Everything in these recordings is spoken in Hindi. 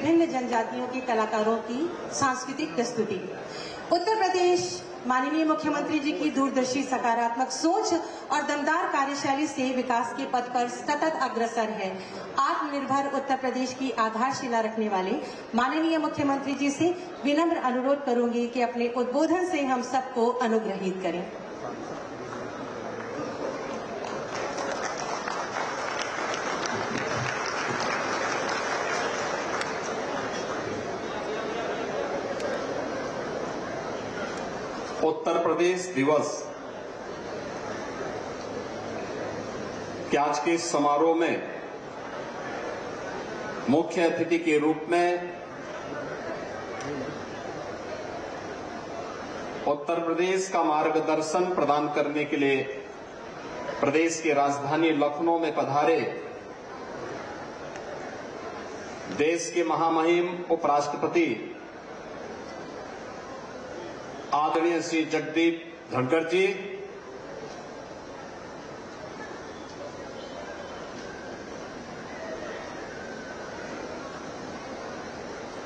विभिन्न जनजातियों के कलाकारों की सांस्कृतिक प्रस्तुति। उत्तर प्रदेश माननीय मुख्यमंत्री जी की दूरदर्शी सकारात्मक सोच और दमदार कार्यशैली से विकास के पथ पर सतत अग्रसर है। आत्मनिर्भर उत्तर प्रदेश की आधारशिला रखने वाले माननीय मुख्यमंत्री जी से विनम्र अनुरोध करूंगी कि अपने उद्बोधन से हम सबको अनुग्रहित करें। उत्तर प्रदेश दिवस के आज के समारोह में मुख्य अतिथि के रूप में उत्तर प्रदेश का मार्गदर्शन प्रदान करने के लिए प्रदेश की राजधानी लखनऊ में पधारे देश के महामहिम उपराष्ट्रपति आदरणीय श्री जगदीप धनखड़ जी,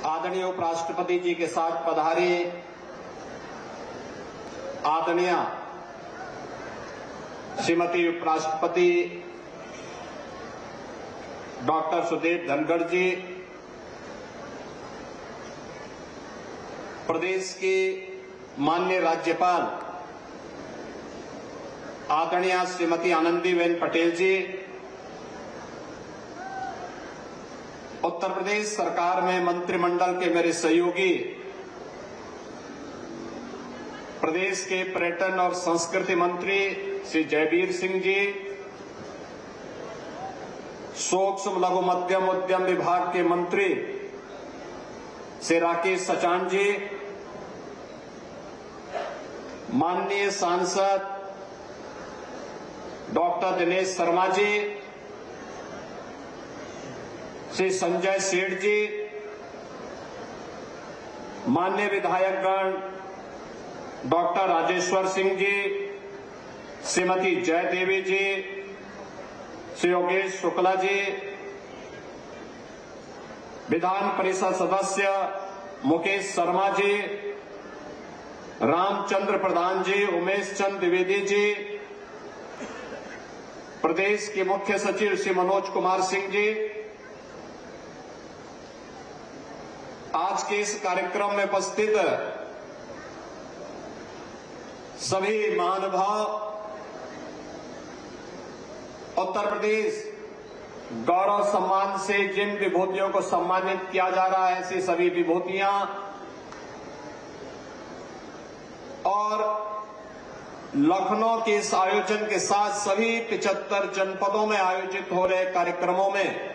आदरणीय उपराष्ट्रपति जी के साथ पधारे आदरणीय श्रीमती उपराष्ट्रपति डॉक्टर सुदीप धनखड़ जी, प्रदेश के माननीय राज्यपाल आदरणीय श्रीमती आनंदीबेन पटेल जी, उत्तर प्रदेश सरकार में मंत्रिमंडल के मेरे सहयोगी, प्रदेश के पर्यटन और संस्कृति मंत्री श्री जयवीर सिंह जी, सूक्ष्म लघु मध्यम उद्यम विभाग के मंत्री श्री राकेश सचान जी, माननीय सांसद डॉक्टर दिनेश शर्मा जी, श्री संजय सेठ जी, माननीय विधायकगण डॉक्टर राजेश्वर सिंह जी, श्रीमती जय देवी जी, श्री योगेश शुक्ला जी, विधान परिषद सदस्य मुकेश शर्मा जी, रामचंद्र प्रधान जी, उमेश चंद द्विवेदी जी, प्रदेश के मुख्य सचिव श्री मनोज कुमार सिंह जी, आज के इस कार्यक्रम में उपस्थित सभी महानुभाव, उत्तर प्रदेश गौरव सम्मान से जिन विभूतियों को सम्मानित किया जा रहा है, ऐसी सभी विभूतियां और लखनऊ के इस आयोजन के साथ सभी 75 जनपदों में आयोजित हो रहे कार्यक्रमों में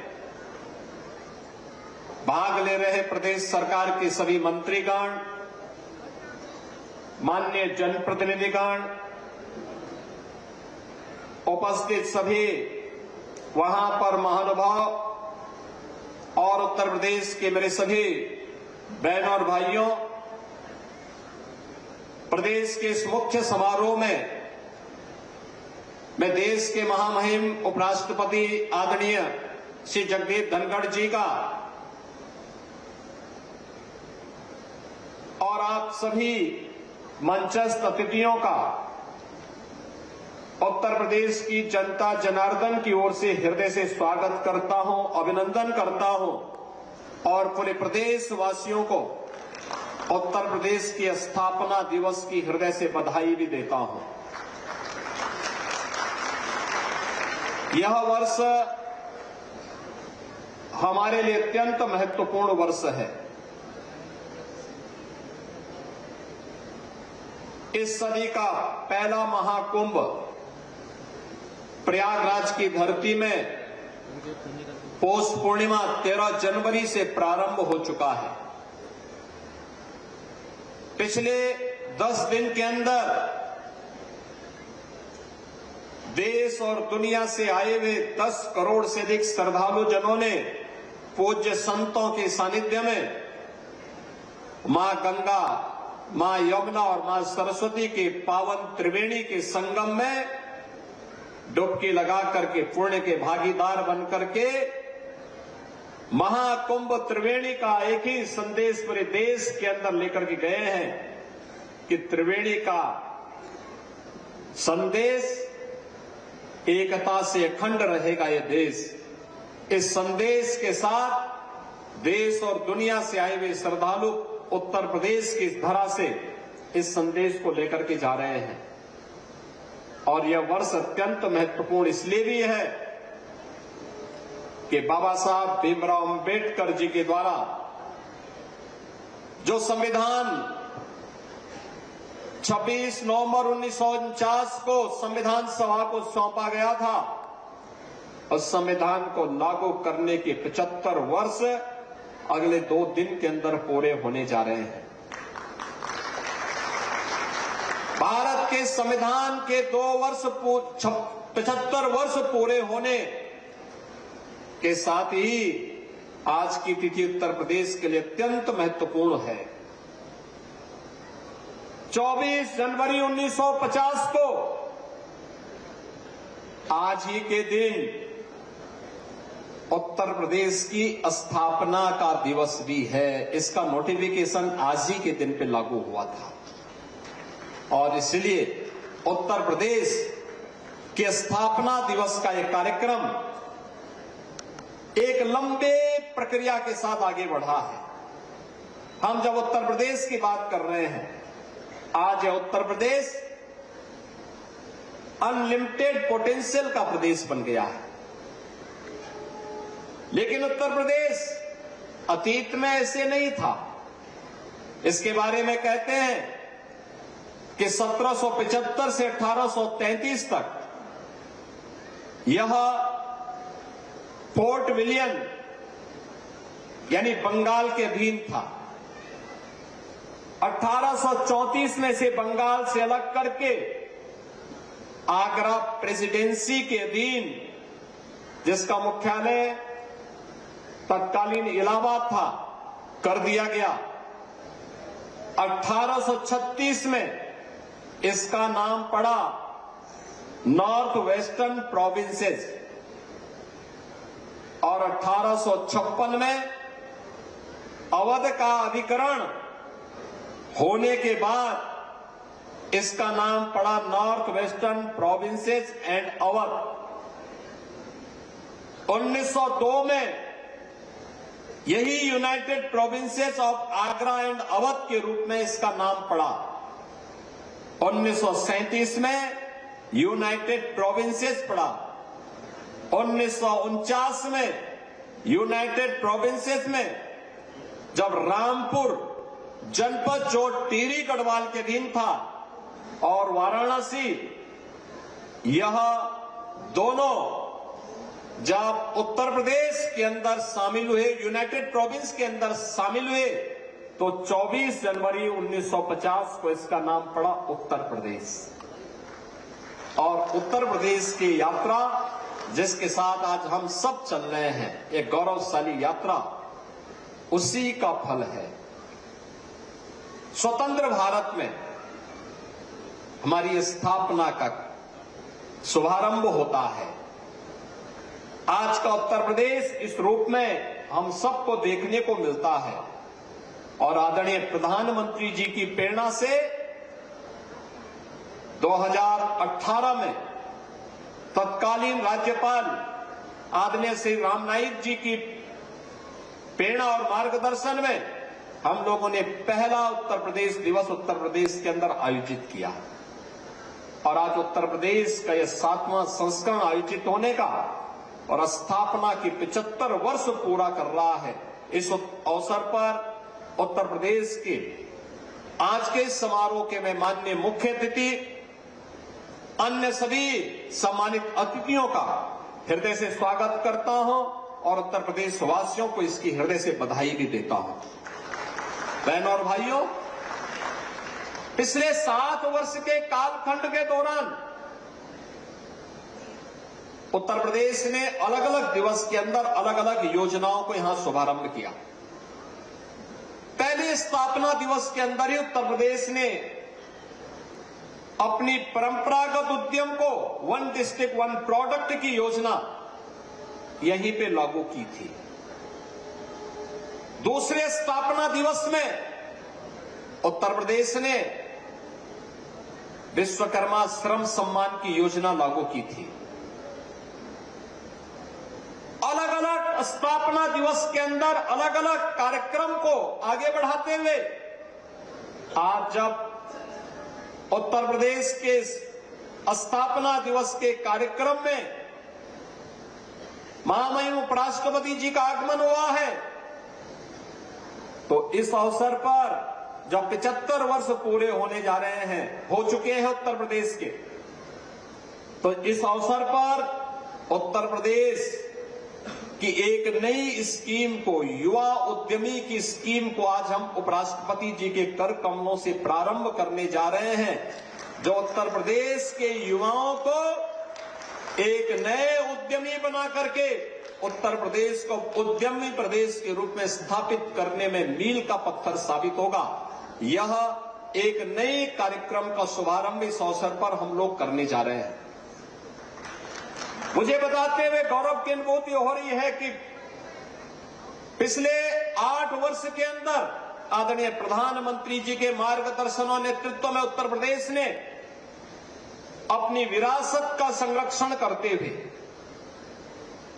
भाग ले रहे प्रदेश सरकार के सभी मंत्रीगण, माननीय जनप्रतिनिधिगण, उपस्थित सभी वहां पर महानुभाव और उत्तर प्रदेश के मेरे सभी बहनों और भाइयों, प्रदेश के इस मुख्य समारोह में मैं देश के महामहिम उपराष्ट्रपति आदरणीय श्री जगदीप धनखड़ जी का और आप सभी मंचस्थ अतिथियों का उत्तर प्रदेश की जनता जनार्दन की ओर से हृदय से स्वागत करता हूं, अभिनंदन करता हूं और पूरे प्रदेश वासियों को उत्तर प्रदेश की स्थापना दिवस की हृदय से बधाई भी देता हूं। यह वर्ष हमारे लिए अत्यंत महत्वपूर्ण वर्ष है। इस सदी का पहला महाकुंभ प्रयागराज की धरती में पौष पूर्णिमा 13 जनवरी से प्रारंभ हो चुका है। पिछले 10 दिन के अंदर देश और दुनिया से आए हुए 10 करोड़ से अधिक श्रद्धालु जनों ने पूज्य संतों के सानिध्य में मां गंगा, मां यमुना और मां सरस्वती के पावन त्रिवेणी के संगम में डुबकी लगा करके पुण्य के भागीदार बन करके महाकुंभ त्रिवेणी का एक ही संदेश पूरे देश के अंदर लेकर के गए हैं कि त्रिवेणी का संदेश एकता से अखंड रहेगा ये देश। इस संदेश के साथ देश और दुनिया से आए हुए श्रद्धालु उत्तर प्रदेश की धरा से इस संदेश को लेकर के जा रहे हैं। और यह वर्ष अत्यंत महत्वपूर्ण इसलिए भी है कि बाबा साहब भीमराव अंबेडकर जी के द्वारा जो संविधान 26 नवंबर 1949 को संविधान सभा को सौंपा गया था, उस संविधान को लागू करने के 75 वर्ष अगले 2 दिन के अंदर पूरे होने जा रहे हैं। भारत के संविधान के 75 वर्ष पूरे होने के साथ ही आज की तिथि उत्तर प्रदेश के लिए अत्यंत महत्वपूर्ण है। 24 जनवरी 1950 को आज ही के दिन उत्तर प्रदेश की स्थापना का दिवस भी है। इसका नोटिफिकेशन आज ही के दिन पे लागू हुआ था और इसलिए उत्तर प्रदेश के स्थापना दिवस का एक कार्यक्रम एक लंबे प्रक्रिया के साथ आगे बढ़ा है। हम जब उत्तर प्रदेश की बात कर रहे हैं, आज उत्तर प्रदेश अनलिमिटेड पोटेंशियल का प्रदेश बन गया है। लेकिन उत्तर प्रदेश अतीत में ऐसे नहीं था। इसके बारे में कहते हैं कि 1775 से 1833 तक यह फोर्ट विलियम यानी बंगाल के अधीन था। 1834 में से बंगाल से अलग करके आगरा प्रेसिडेंसी के अधीन, जिसका मुख्यालय तत्कालीन इलाहाबाद था, कर दिया गया। 1836 में इसका नाम पड़ा नॉर्थ वेस्टर्न प्रोविंसेस और 1856 में अवध का अधिकरण होने के बाद इसका नाम पड़ा north western provinces and Awadh. 1902 में यही United provinces of Agra and Awadh के रूप में इसका नाम पड़ा। 1937 में यूनाइटेड प्रोविंसेस पड़ा। 1949 में यूनाइटेड प्रोविंसेस में जब रामपुर जनपद जो टिहरी गढ़वाल के अधीन था और वाराणसी, यह दोनों जब उत्तर प्रदेश के अंदर शामिल हुए, यूनाइटेड प्रोविंस के अंदर शामिल हुए, तो 24 जनवरी 1950 को इसका नाम पड़ा उत्तर प्रदेश। और उत्तर प्रदेश की यात्रा जिसके साथ आज हम सब चल रहे हैं, एक गौरवशाली यात्रा, उसी का फल है। स्वतंत्र भारत में हमारी स्थापना का शुभारंभ होता है। आज का उत्तर प्रदेश इस रूप में हम सबको देखने को मिलता है और आदरणीय प्रधानमंत्री जी की प्रेरणा से 2018 में तत्कालीन राज्यपाल आदरणीय श्री राम नाईक जी की प्रेरणा और मार्गदर्शन में हम लोगों ने पहला उत्तर प्रदेश दिवस उत्तर प्रदेश के अंदर आयोजित किया और आज उत्तर प्रदेश का यह 7वां संस्करण आयोजित होने का और स्थापना की 75 वर्ष पूरा कर रहा है। इस अवसर पर उत्तर प्रदेश के आज के समारोह के मैं माननीय मुख्य अतिथि, अन्य सभी सम्मानित अतिथियों का हृदय से स्वागत करता हूं और उत्तर प्रदेश वासियों को इसकी हृदय से बधाई भी देता हूं। बहनों और भाइयों, पिछले 7 वर्ष के कालखंड के दौरान उत्तर प्रदेश ने अलग अलग दिवस के अंदर अलग अलग योजनाओं को यहां शुभारंभ किया। पहले स्थापना दिवस के अंदर ही उत्तर प्रदेश ने अपनी परंपरागत उद्यम को 1 डिस्ट्रिक्ट 1 प्रोडक्ट की योजना यहीं पे लागू की थी। दूसरे स्थापना दिवस में उत्तर प्रदेश ने विश्वकर्मा श्रम सम्मान की योजना लागू की थी। अलग अलग स्थापना दिवस के अंदर अलग अलग कार्यक्रम को आगे बढ़ाते हुए आज जब उत्तर प्रदेश के स्थापना दिवस के कार्यक्रम में महामहिम उपराष्ट्रपति जी का आगमन हुआ है, तो इस अवसर पर जब 75 वर्ष पूरे होने जा रहे हैं, हो चुके हैं उत्तर प्रदेश के, तो इस अवसर पर उत्तर प्रदेश की एक नई स्कीम को, युवा उद्यमी की स्कीम को आज हम उपराष्ट्रपति जी के कर कमलों से प्रारंभ करने जा रहे हैं, जो उत्तर प्रदेश के युवाओं को एक नए उद्यमी बना करके उत्तर प्रदेश को उद्यमी प्रदेश के रूप में स्थापित करने में मील का पत्थर साबित होगा। यह एक नए कार्यक्रम का शुभारंभ इस अवसर पर हम लोग करने जा रहे हैं। मुझे बताते हुए गौरव की अनुभूति हो रही है कि पिछले 8 वर्ष के अंदर आदरणीय प्रधानमंत्री जी के मार्गदर्शन और नेतृत्व में उत्तर प्रदेश ने अपनी विरासत का संरक्षण करते हुए,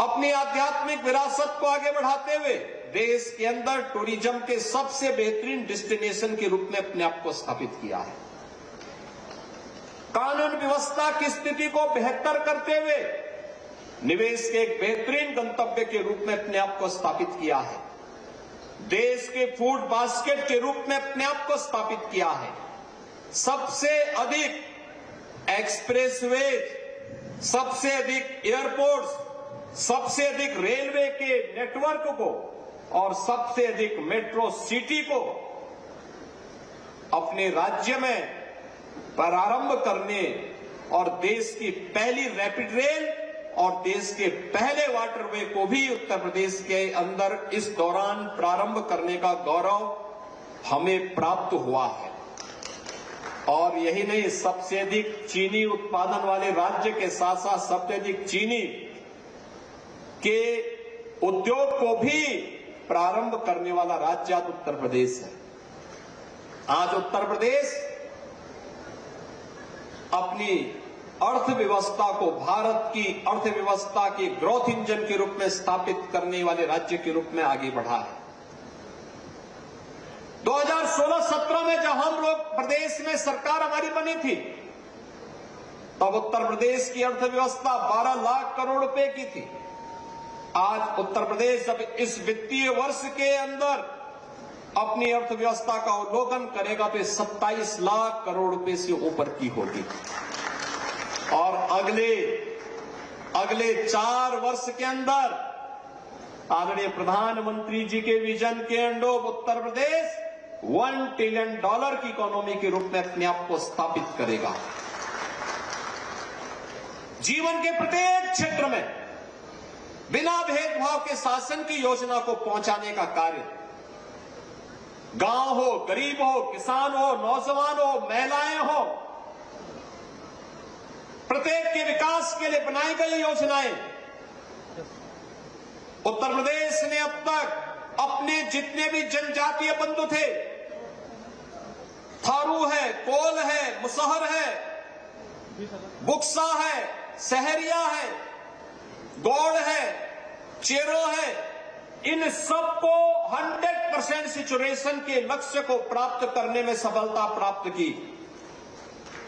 अपनी आध्यात्मिक विरासत को आगे बढ़ाते हुए देश के अंदर टूरिज्म के सबसे बेहतरीन डेस्टिनेशन के रूप में अपने आप को स्थापित किया है। कानून व्यवस्था की स्थिति को बेहतर करते हुए निवेश के एक बेहतरीन गंतव्य के रूप में अपने आप को स्थापित किया है। देश के फूड बास्केट के रूप में अपने आप को स्थापित किया है। सबसे अधिक एक्सप्रेसवे, सबसे अधिक एयरपोर्ट्स, सबसे अधिक रेलवे के नेटवर्क को और सबसे अधिक मेट्रो सिटी को अपने राज्य में प्रारंभ करने और देश की पहली रैपिड रेल और देश के पहले वाटरवे को भी उत्तर प्रदेश के अंदर इस दौरान प्रारंभ करने का गौरव हमें प्राप्त हुआ है। और यही नहीं, सबसे अधिक चीनी उत्पादन वाले राज्य के साथ साथ सबसे अधिक चीनी के उद्योग को भी प्रारंभ करने वाला राज्य आज उत्तर प्रदेश है। आज उत्तर प्रदेश अपनी अर्थव्यवस्था को भारत की अर्थव्यवस्था के ग्रोथ इंजन के रूप में स्थापित करने वाले राज्य के रूप में आगे बढ़ा है। 2016-17 में जब हम लोग प्रदेश में सरकार हमारी बनी थी, तब उत्तर प्रदेश की अर्थव्यवस्था 12 लाख करोड़ रुपए की थी। आज उत्तर प्रदेश जब इस वित्तीय वर्ष के अंदर अपनी अर्थव्यवस्था का अवलोकन करेगा तो 27 लाख करोड़ रुपए से ऊपर की होगी। और अगले 4 वर्ष के अंदर आदरणीय प्रधानमंत्री जी के विजन के अंडर उत्तर प्रदेश $1 ट्रिलियन की इकोनॉमी के रूप में अपने आप को स्थापित करेगा। जीवन के प्रत्येक क्षेत्र में बिना भेदभाव के शासन की योजना को पहुंचाने का कार्य, गांव हो, गरीब हो, किसान हो, नौजवान हो, महिलाएं हो, प्रत्येक के विकास के लिए बनाई गई योजनाएं उत्तर प्रदेश ने अब तक अपने जितने भी जनजातीय बंधु थे, थारू है, कोल है, मुसहर है, बुक्सा है, सहरिया है, गौड़ है, चेरो है, इन सबको 100% सिचुएशन के लक्ष्य को प्राप्त करने में सफलता प्राप्त की।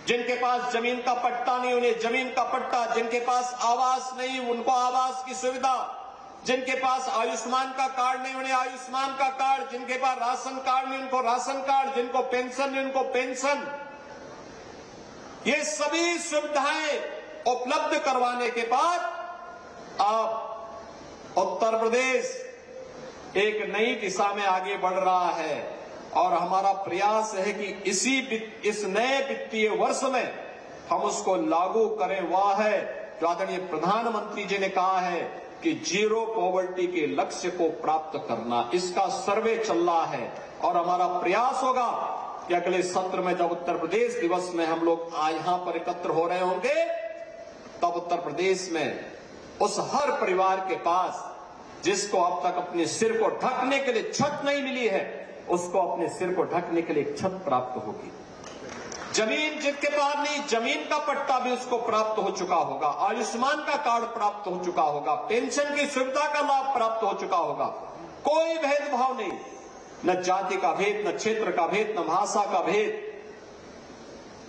जिनके पास जमीन का पट्टा नहीं उन्हें जमीन का पट्टा, जिनके पास आवास नहीं उनको आवास की सुविधा, जिनके पास आयुष्मान का कार्ड नहीं उन्हें आयुष्मान का कार्ड, जिनके पास राशन कार्ड नहीं उनको राशन कार्ड, जिनको पेंशन नहीं उनको पेंशन, ये सभी सुविधाएं उपलब्ध करवाने के बाद अब उत्तर प्रदेश एक नई दिशा में आगे बढ़ रहा है। और हमारा प्रयास है कि इस नए वित्तीय वर्ष में हम उसको लागू करें। वह है जो आदरणीय प्रधानमंत्री जी ने कहा है कि जीरो पॉवर्टी के लक्ष्य को प्राप्त करना, इसका सर्वे चल रहा है। और हमारा प्रयास होगा कि अगले सत्र में जब उत्तर प्रदेश दिवस में हम लोग यहां पर एकत्र हो रहे होंगे, तब उत्तर प्रदेश में उस हर परिवार के पास जिसको अब तक अपने सिर को ढकने के लिए छत नहीं मिली है, उसको अपने सिर को ढकने के लिए एक छत प्राप्त होगी। जमीन जिसके पास नहीं, जमीन का पट्टा भी उसको प्राप्त हो चुका होगा, आयुष्मान का कार्ड प्राप्त हो चुका होगा, पेंशन की सुविधा का लाभ प्राप्त हो चुका होगा। कोई भेदभाव नहीं, न जाति का भेद, न क्षेत्र का भेद, न भाषा का भेद,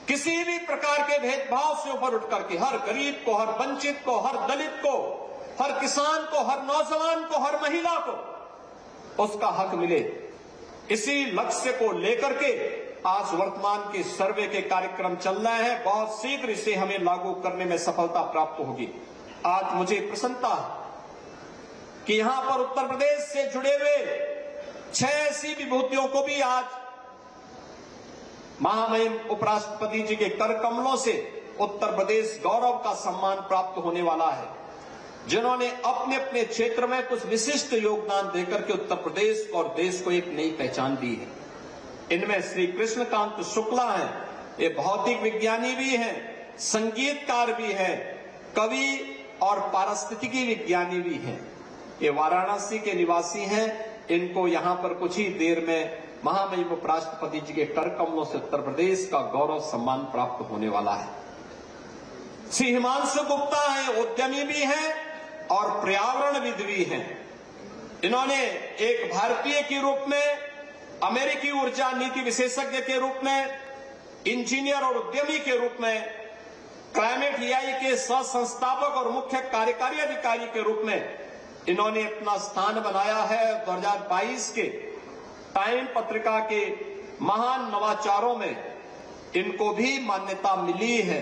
किसी भी प्रकार के भेदभाव से ऊपर उठ करके हर गरीब को, हर वंचित को, हर दलित को, हर किसान को, हर नौजवान को, हर महिला को उसका हक मिले, इसी लक्ष्य को लेकर के आज वर्तमान के सर्वे के कार्यक्रम चल रहे हैं। बहुत शीघ्र इसे हमें लागू करने में सफलता प्राप्त होगी। आज मुझे प्रसन्नता है कि यहां पर उत्तर प्रदेश से जुड़े हुए 6 ऐसी विभूतियों को भी आज महामहिम उपराष्ट्रपति जी के कर कमलों से उत्तर प्रदेश गौरव का सम्मान प्राप्त होने वाला है, जिन्होंने अपने अपने क्षेत्र में कुछ विशिष्ट योगदान देकर के उत्तर प्रदेश और देश को एक नई पहचान दी है। इनमें श्री कृष्णकांत शुक्ला हैं, ये भौतिक विज्ञानी भी हैं, संगीतकार भी हैं, कवि और पारिस्थितिकी विज्ञानी भी हैं। ये वाराणसी के निवासी हैं। इनको यहां पर कुछ ही देर में महामहिम उपराष्ट्रपति जी के कर कमलों से उत्तर प्रदेश का गौरव सम्मान प्राप्त होने वाला है। श्री हिमांशु गुप्ता है, उद्यमी भी हैं और पर्यावरणविद भी हैं। इन्होंने एक भारतीय के रूप में, अमेरिकी ऊर्जा नीति विशेषज्ञ के रूप में, इंजीनियर और उद्यमी के रूप में, क्लाइमेट EI के सह संस्थापक और मुख्य कार्यकारी अधिकारी के रूप में इन्होंने अपना स्थान बनाया है। 2022 के टाइम पत्रिका के महान नवाचारों में इनको भी मान्यता मिली है।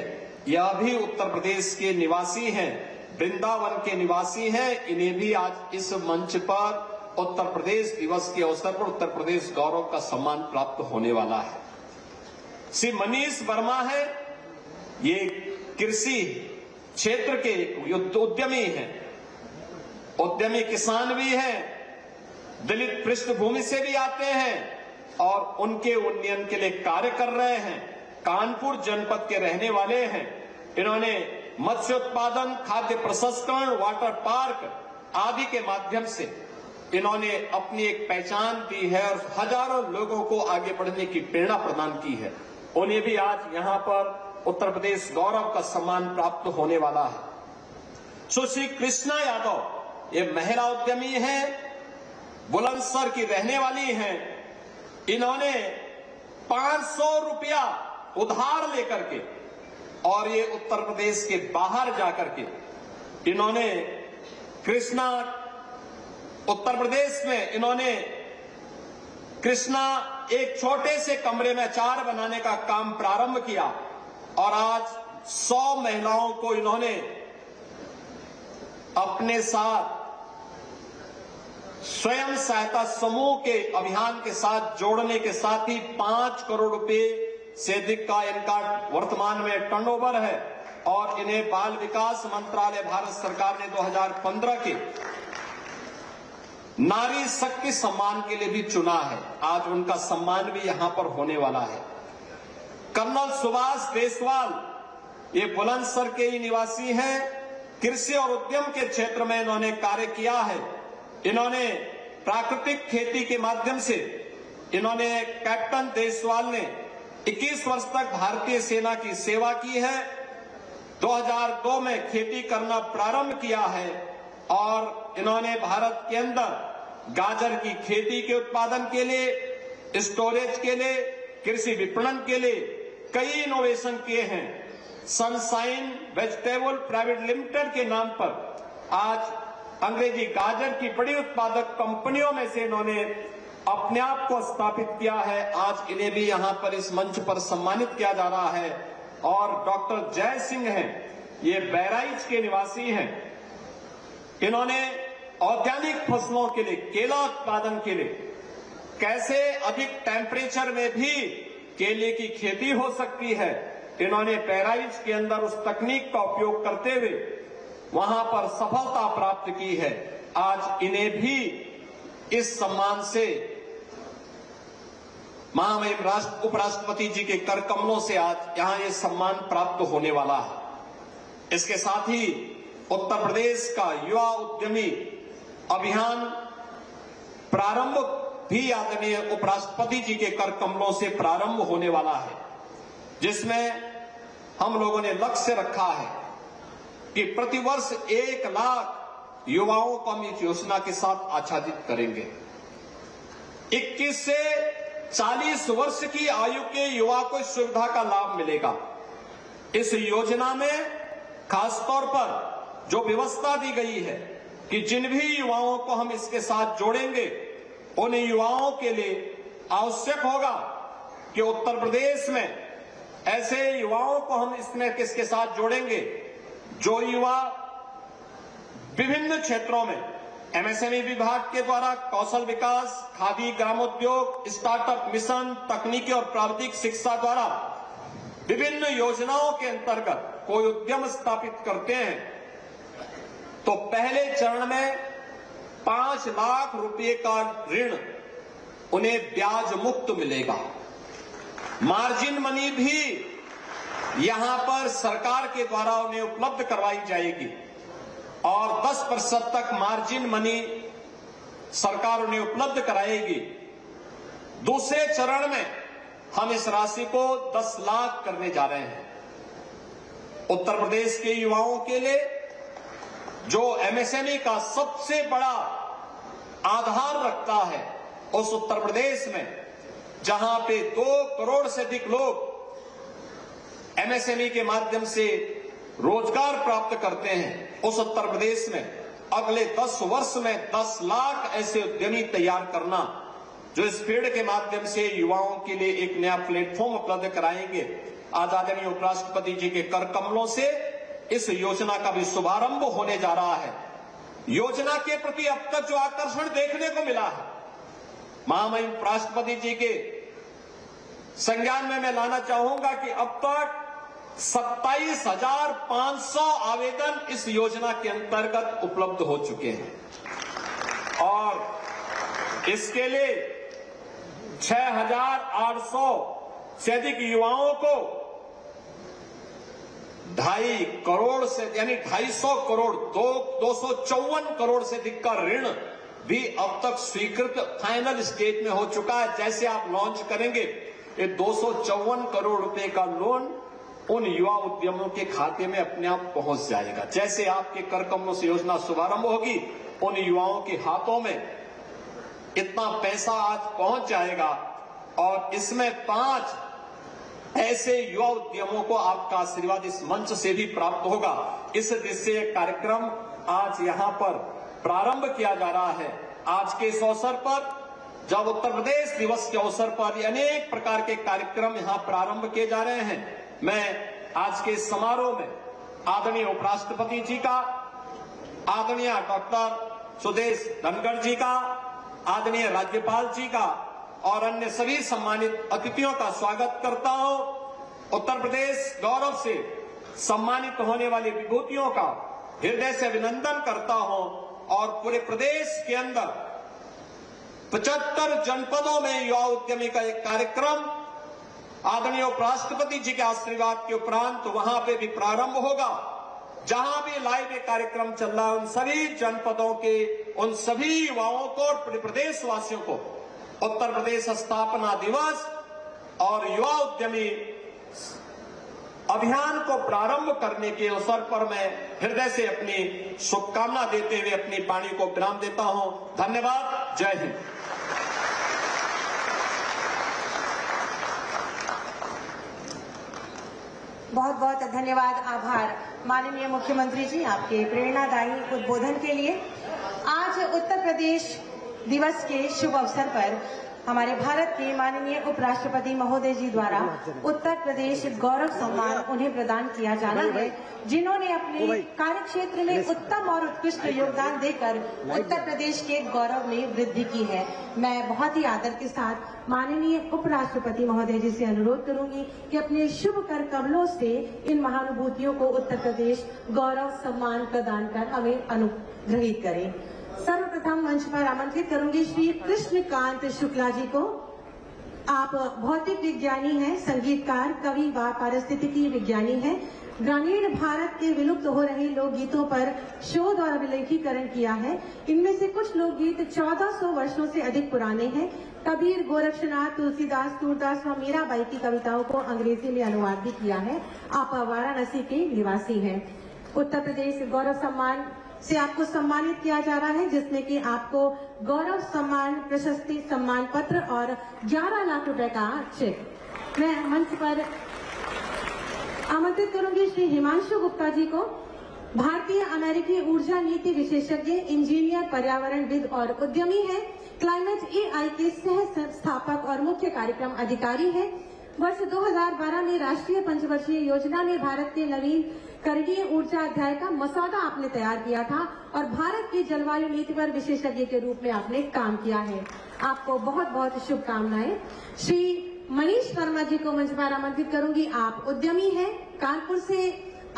यह भी उत्तर प्रदेश के निवासी हैं, वृंदावन के निवासी हैं। इन्हें भी आज इस मंच पर उत्तर प्रदेश दिवस के अवसर पर उत्तर प्रदेश गौरव का सम्मान प्राप्त होने वाला है। श्री मनीष वर्मा है, ये कृषि क्षेत्र के उद्यमी हैं, उद्यमी किसान भी हैं, दलित पृष्ठभूमि से भी आते हैं और उनके उन्नयन के लिए कार्य कर रहे हैं। कानपुर जनपद के रहने वाले हैं। इन्होंने मत्स्य उत्पादन, खाद्य प्रसंस्करण, वाटर पार्क आदि के माध्यम से इन्होंने अपनी एक पहचान दी है और हजारों लोगों को आगे बढ़ने की प्रेरणा प्रदान की है। उन्हें भी आज यहां पर उत्तर प्रदेश गौरव का सम्मान प्राप्त होने वाला है। सुश्री कृष्णा यादव, ये महिला उद्यमी हैं, बुलंदशहर की रहने वाली हैं। इन्होंने 500 रुपया उधार लेकर के और ये उत्तर प्रदेश के बाहर जाकर के इन्होंने कृष्णा उत्तर प्रदेश में इन्होंने कृष्णा एक छोटे से कमरे में अचार बनाने का काम प्रारंभ किया और आज 100 महिलाओं को इन्होंने अपने साथ स्वयं सहायता समूह के अभियान के साथ जोड़ने के साथ ही 5 करोड़ रुपए से अधिक का इनका वर्तमान में टर्नओवर है और इन्हें बाल विकास मंत्रालय भारत सरकार ने 2015 के नारी शक्ति सम्मान के लिए भी चुना है। आज उनका सम्मान भी यहां पर होने वाला है। कर्नल सुभाष देसवाल, ये बुलंदशहर के ही निवासी हैं। कृषि और उद्यम के क्षेत्र में इन्होंने कार्य किया है। इन्होंने प्राकृतिक खेती के माध्यम से इन्होंने कैप्टन देसवाल ने 21 वर्ष तक भारतीय सेना की सेवा की है। 2002 में खेती करना प्रारंभ किया है और इन्होंने भारत के अंदर गाजर की खेती के उत्पादन के लिए, स्टोरेज के लिए, कृषि विपणन के लिए कई इनोवेशन किए हैं। सनशाइन वेजिटेबल प्राइवेट लिमिटेड के नाम पर आज अंग्रेजी गाजर की बड़ी उत्पादक कंपनियों में से इन्होंने अपने आप को स्थापित किया है। आज इन्हें भी यहां पर इस मंच पर सम्मानित किया जा रहा है। और डॉक्टर जय सिंह हैं, ये बहराइच के निवासी हैं। इन्होंने औद्यानिक फसलों के लिए, केला उत्पादन के लिए कैसे अधिक टेम्परेचर में भी केले की खेती हो सकती है, इन्होंने बहराइच के अंदर उस तकनीक का उपयोग करते हुए वहां पर सफलता प्राप्त की है। आज इन्हें भी इस सम्मान से महामहिम उपराष्ट्रपति जी के कर कमलों से आज यहां ये सम्मान प्राप्त होने वाला है। इसके साथ ही उत्तर प्रदेश का युवा उद्यमी अभियान प्रारंभ भी आदरणीय उपराष्ट्रपति जी के कर कमलों से प्रारंभ होने वाला है, जिसमें हम लोगों ने लक्ष्य रखा है कि प्रतिवर्ष 1 लाख युवाओं को हम इस योजना के साथ आच्छादित करेंगे। 21 से 40 वर्ष की आयु के युवा को इस सुविधा का लाभ मिलेगा। इस योजना में खासतौर पर जो व्यवस्था दी गई है कि जिन भी युवाओं को हम इसके साथ जोड़ेंगे, उन युवाओं के लिए आवश्यक होगा कि उत्तर प्रदेश में ऐसे युवाओं को हम इसमें किसके साथ जोड़ेंगे जो युवा विभिन्न क्षेत्रों में एमएसएमई विभाग के द्वारा कौशल विकास, खादी ग्रामोद्योग, स्टार्टअप मिशन, तकनीकी और प्राविधिक शिक्षा द्वारा विभिन्न योजनाओं के अंतर्गत कोई उद्यम स्थापित करते हैं, तो पहले चरण में 5 लाख रुपए का ऋण उन्हें ब्याज मुक्त मिलेगा। मार्जिन मनी भी यहां पर सरकार के द्वारा उन्हें उपलब्ध करवाई जाएगी और 10% तक मार्जिन मनी सरकार उन्हें उपलब्ध कराएगी। दूसरे चरण में हम इस राशि को 10 लाख करने जा रहे हैं। उत्तर प्रदेश के युवाओं के लिए जो एमएसएमई का सबसे बड़ा आधार रखता है, उस उत्तर प्रदेश में जहां पे 2 करोड़ से अधिक लोग एमएसएमई के माध्यम से रोजगार प्राप्त करते हैं, उस उत्तर प्रदेश में अगले 10 वर्ष में 10 लाख ऐसे उद्यमी तैयार करना, जो इस पेड़ के माध्यम से युवाओं के लिए एक नया प्लेटफॉर्म उपलब्ध कराएंगे। आज आदरणीय उपराष्ट्रपति जी के कर कमलों से इस योजना का भी शुभारंभ होने जा रहा है। योजना के प्रति अब तक जो आकर्षण देखने को मिला है, महामहिम उपराष्ट्रपति जी के संज्ञान में मैं लाना चाहूंगा कि अब तक 27,500 आवेदन इस योजना के अंतर्गत उपलब्ध हो चुके हैं और इसके लिए 6,800 से अधिक युवाओं को 2.5 करोड़ से यानी 250 करोड़ 254 करोड़ से अधिक का ऋण भी अब तक स्वीकृत फाइनल स्टेज में हो चुका है। जैसे आप लॉन्च करेंगे, ये 254 करोड़ रुपए का लोन उन युवा उद्यमियों के खाते में अपने आप पहुंच जाएगा। जैसे आपके कर कमलों से योजना शुभारंभ होगी, उन युवाओं के हाथों में इतना पैसा आज पहुंच जाएगा और इसमें 5 ऐसे युवा उद्यमों को आपका आशीर्वाद इस मंच से भी प्राप्त होगा। इस दिशा कार्यक्रम आज यहां पर प्रारंभ किया जा रहा है। आज के इस अवसर पर, जब उत्तर प्रदेश दिवस के अवसर पर अनेक प्रकार के कार्यक्रम यहां प्रारंभ किए जा रहे हैं, मैं आज के इस समारोह में आदरणीय उपराष्ट्रपति जी का, आदरणीय डॉक्टर सुदेश धनखड़ जी का, आदरणीय राज्यपाल जी का और अन्य सभी सम्मानित अतिथियों का स्वागत करता हूं। उत्तर प्रदेश गौरव से सम्मानित होने वाली विभूतियों का हृदय से अभिनंदन करता हूं और पूरे प्रदेश के अंदर 75 जनपदों में युवा उद्यमी का एक कार्यक्रम आदरणीय उपराष्ट्रपति जी के आशीर्वाद के उपरांत वहां पे भी प्रारंभ होगा। जहां भी लाइव कार्यक्रम चल रहा है, उन सभी जनपदों के उन सभी युवाओं को और पूरे प्रदेश वासियों को उत्तर प्रदेश स्थापना दिवस और युवा उद्यमी अभियान को प्रारंभ करने के अवसर पर मैं हृदय से अपनी शुभकामना देते हुए अपनी वाणी को विराम देता हूं। धन्यवाद। जय हिंद। बहुत बहुत धन्यवाद, आभार माननीय मुख्यमंत्री जी आपके प्रेरणादायी उद्बोधन के लिए। आज उत्तर प्रदेश दिवस के शुभ अवसर पर हमारे भारत के माननीय उपराष्ट्रपति महोदय जी द्वारा उत्तर प्रदेश गौरव सम्मान उन्हें प्रदान किया जाना है, जिन्होंने अपने कार्यक्षेत्र में उत्तम और उत्कृष्ट योगदान देकर उत्तर प्रदेश के गौरव में वृद्धि की है। मैं बहुत ही आदर के साथ माननीय उपराष्ट्रपति महोदय जी से अनुरोध करूंगी कि अपने शुभ कर कमलों से इन महानुभूतियों को उत्तर प्रदेश गौरव सम्मान प्रदान कर हमें अनुग्रहित करें। सर्वप्रथम मंच पर आमंत्रित करूंगी श्री कृष्णकांत शुक्ला जी को। आप भौतिक विज्ञानी हैं, संगीतकार, कवि व पारिस्थितिकी विज्ञानी हैं। ग्रामीण भारत के विलुप्त हो रहे लोकगीतों पर शोध और अभिलेखीकरण किया है। इनमें से कुछ लोकगीत 1400 वर्षों से अधिक पुराने हैं। कबीर, गोरक्षनाथ, तुलसीदास, सूरदास व मीराबाई की कविताओं को अंग्रेजी में अनुवाद भी किया है। आप वाराणसी के निवासी हैं। उत्तर प्रदेश गौरव सम्मान से आपको सम्मानित किया जा रहा है, जिसमें कि आपको गौरव सम्मान, प्रशस्ति, सम्मान पत्र और 11 लाख रुपए का चेक। मैं मंच पर आमंत्रित करूंगी श्री हिमांशु गुप्ता जी को। भारतीय अमेरिकी ऊर्जा नीति विशेषज्ञ, इंजीनियर, पर्यावरणविद और उद्यमी हैं। क्लाइमेट एआई के सह संस्थापक और मुख्य कार्यक्रम अधिकारी हैं। वर्ष 2012 में राष्ट्रीय पंचवर्षीय योजना में भारत के नवीन करणीय ऊर्जा अध्याय का मसौदा आपने तैयार किया था और भारत की जलवायु नीति पर विशेषज्ञ के रूप में आपने काम किया है। आपको बहुत बहुत शुभकामनाएं। श्री मनीष वर्मा जी को मंच पर आमंत्रित करूंगी। आप उद्यमी हैं, कानपुर से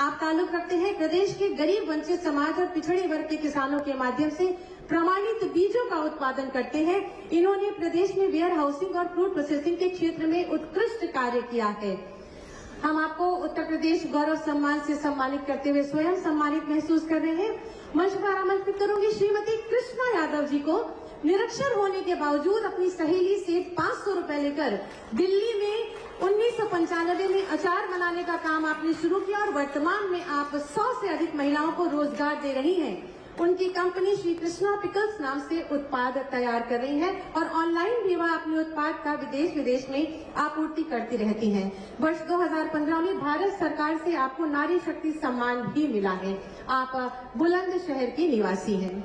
आप ताल्लुक रखते हैं। प्रदेश के गरीब, वंचित समाज और पिछड़े वर्ग के किसानों के माध्यम से प्रमाणित बीजों का उत्पादन करते हैं। इन्होंने प्रदेश में वेयर हाउसिंग और फूड प्रोसेसिंग के क्षेत्र में उत्कृष्ट कार्य किया है। हम आपको उत्तर प्रदेश गौरव सम्मान से सम्मानित करते हुए स्वयं सम्मानित महसूस कर रहे हैं। मंच पर आमंत्रित करूंगी श्रीमती कृष्णा यादव जी को। निरक्षर होने के बावजूद अपनी सहेली से 500 रुपए लेकर दिल्ली में 1995 में अचार बनाने का काम आपने शुरू किया और वर्तमान में आप 100 से अधिक महिलाओं को रोजगार दे रही हैं। उनकी कंपनी श्री कृष्णा पिकल्स नाम से उत्पाद तैयार कर रही है और ऑनलाइन भी वह अपने उत्पाद का विदेश विदेश में आपूर्ति करती रहती हैं। वर्ष 2015 में भारत सरकार से आपको नारी शक्ति सम्मान भी मिला है। आप बुलंदशहर की निवासी हैं।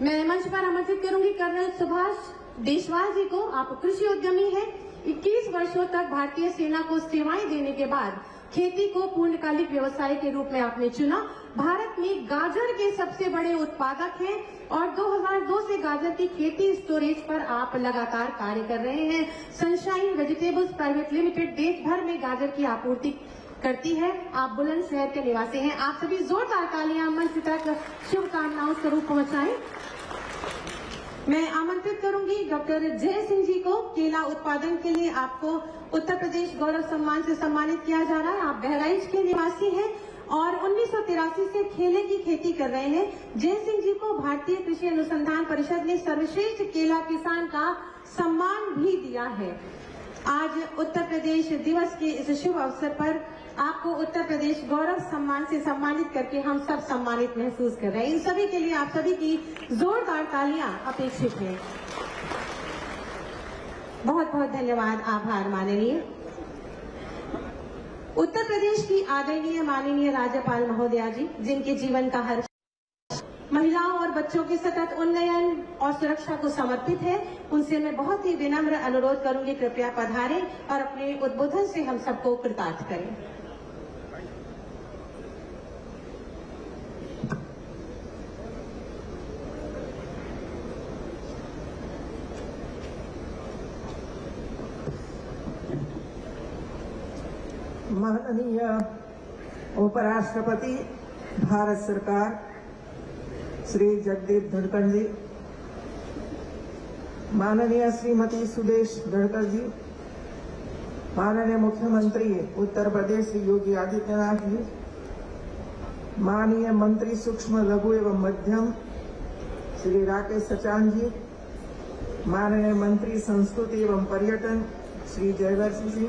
मैं मंच पर आमंत्रित करूंगी कर्नल सुभाष देशवाल जी को। आप कृषि उद्यमी हैं। 21 वर्षों तक भारतीय सेना को सेवाएं देने के बाद खेती को पूर्णकालिक व्यवसाय के रूप में आपने चुना। भारत में गाजर के सबसे बड़े उत्पादक हैं और 2002 से गाजर की खेती स्टोरेज पर आप लगातार कार्य कर रहे हैं। सनशाइन वेजिटेबल्स प्राइवेट लिमिटेड देश भर में गाजर की आपूर्ति करती है। आप बुलंदशहर के निवासी हैं। आप सभी जोरदार तालियां मंच तक शुभकामनाओं स्वरूप पहुंचाएं। मैं आमंत्रित करूंगी डॉक्टर जय सिंह जी को। केला उत्पादन के लिए आपको उत्तर प्रदेश गौरव सम्मान से सम्मानित किया जा रहा है। आप बहराइच के निवासी हैं और 1983 से केले की खेती कर रहे हैं। जय सिंह जी को भारतीय कृषि अनुसंधान परिषद ने सर्वश्रेष्ठ केला किसान का सम्मान भी दिया है। आज उत्तर प्रदेश दिवस के इस शुभ अवसर पर आपको उत्तर प्रदेश गौरव सम्मान से सम्मानित करके हम सब सम्मानित महसूस कर रहे हैं। इन सभी के लिए आप सभी की जोरदार तालियां अपेक्षित हैं। बहुत बहुत धन्यवाद, आभार माननीय। उत्तर प्रदेश की आदरणीय माननीय राज्यपाल महोदया जी, जिनके जीवन का हर महिलाओं और बच्चों के सतत उन्नयन और सुरक्षा को समर्पित है, उनसे मैं बहुत ही विनम्र अनुरोध करूंगी, कृपया पधारें और अपने उद्बोधन से हम सबको कृतार्थ करें। माननीय उपराष्ट्रपति भारत सरकार श्री जगदीप धनखड़ जी, माननीय श्रीमती सुदेश धनखड़ जी, माननीय मुख्यमंत्री उत्तर प्रदेश श्री योगी आदित्यनाथ जी, माननीय मंत्री सूक्ष्म लघु एवं मध्यम श्री राकेश सचान जी, माननीय मंत्री संस्कृति एवं पर्यटन श्री जयवर्षी जी,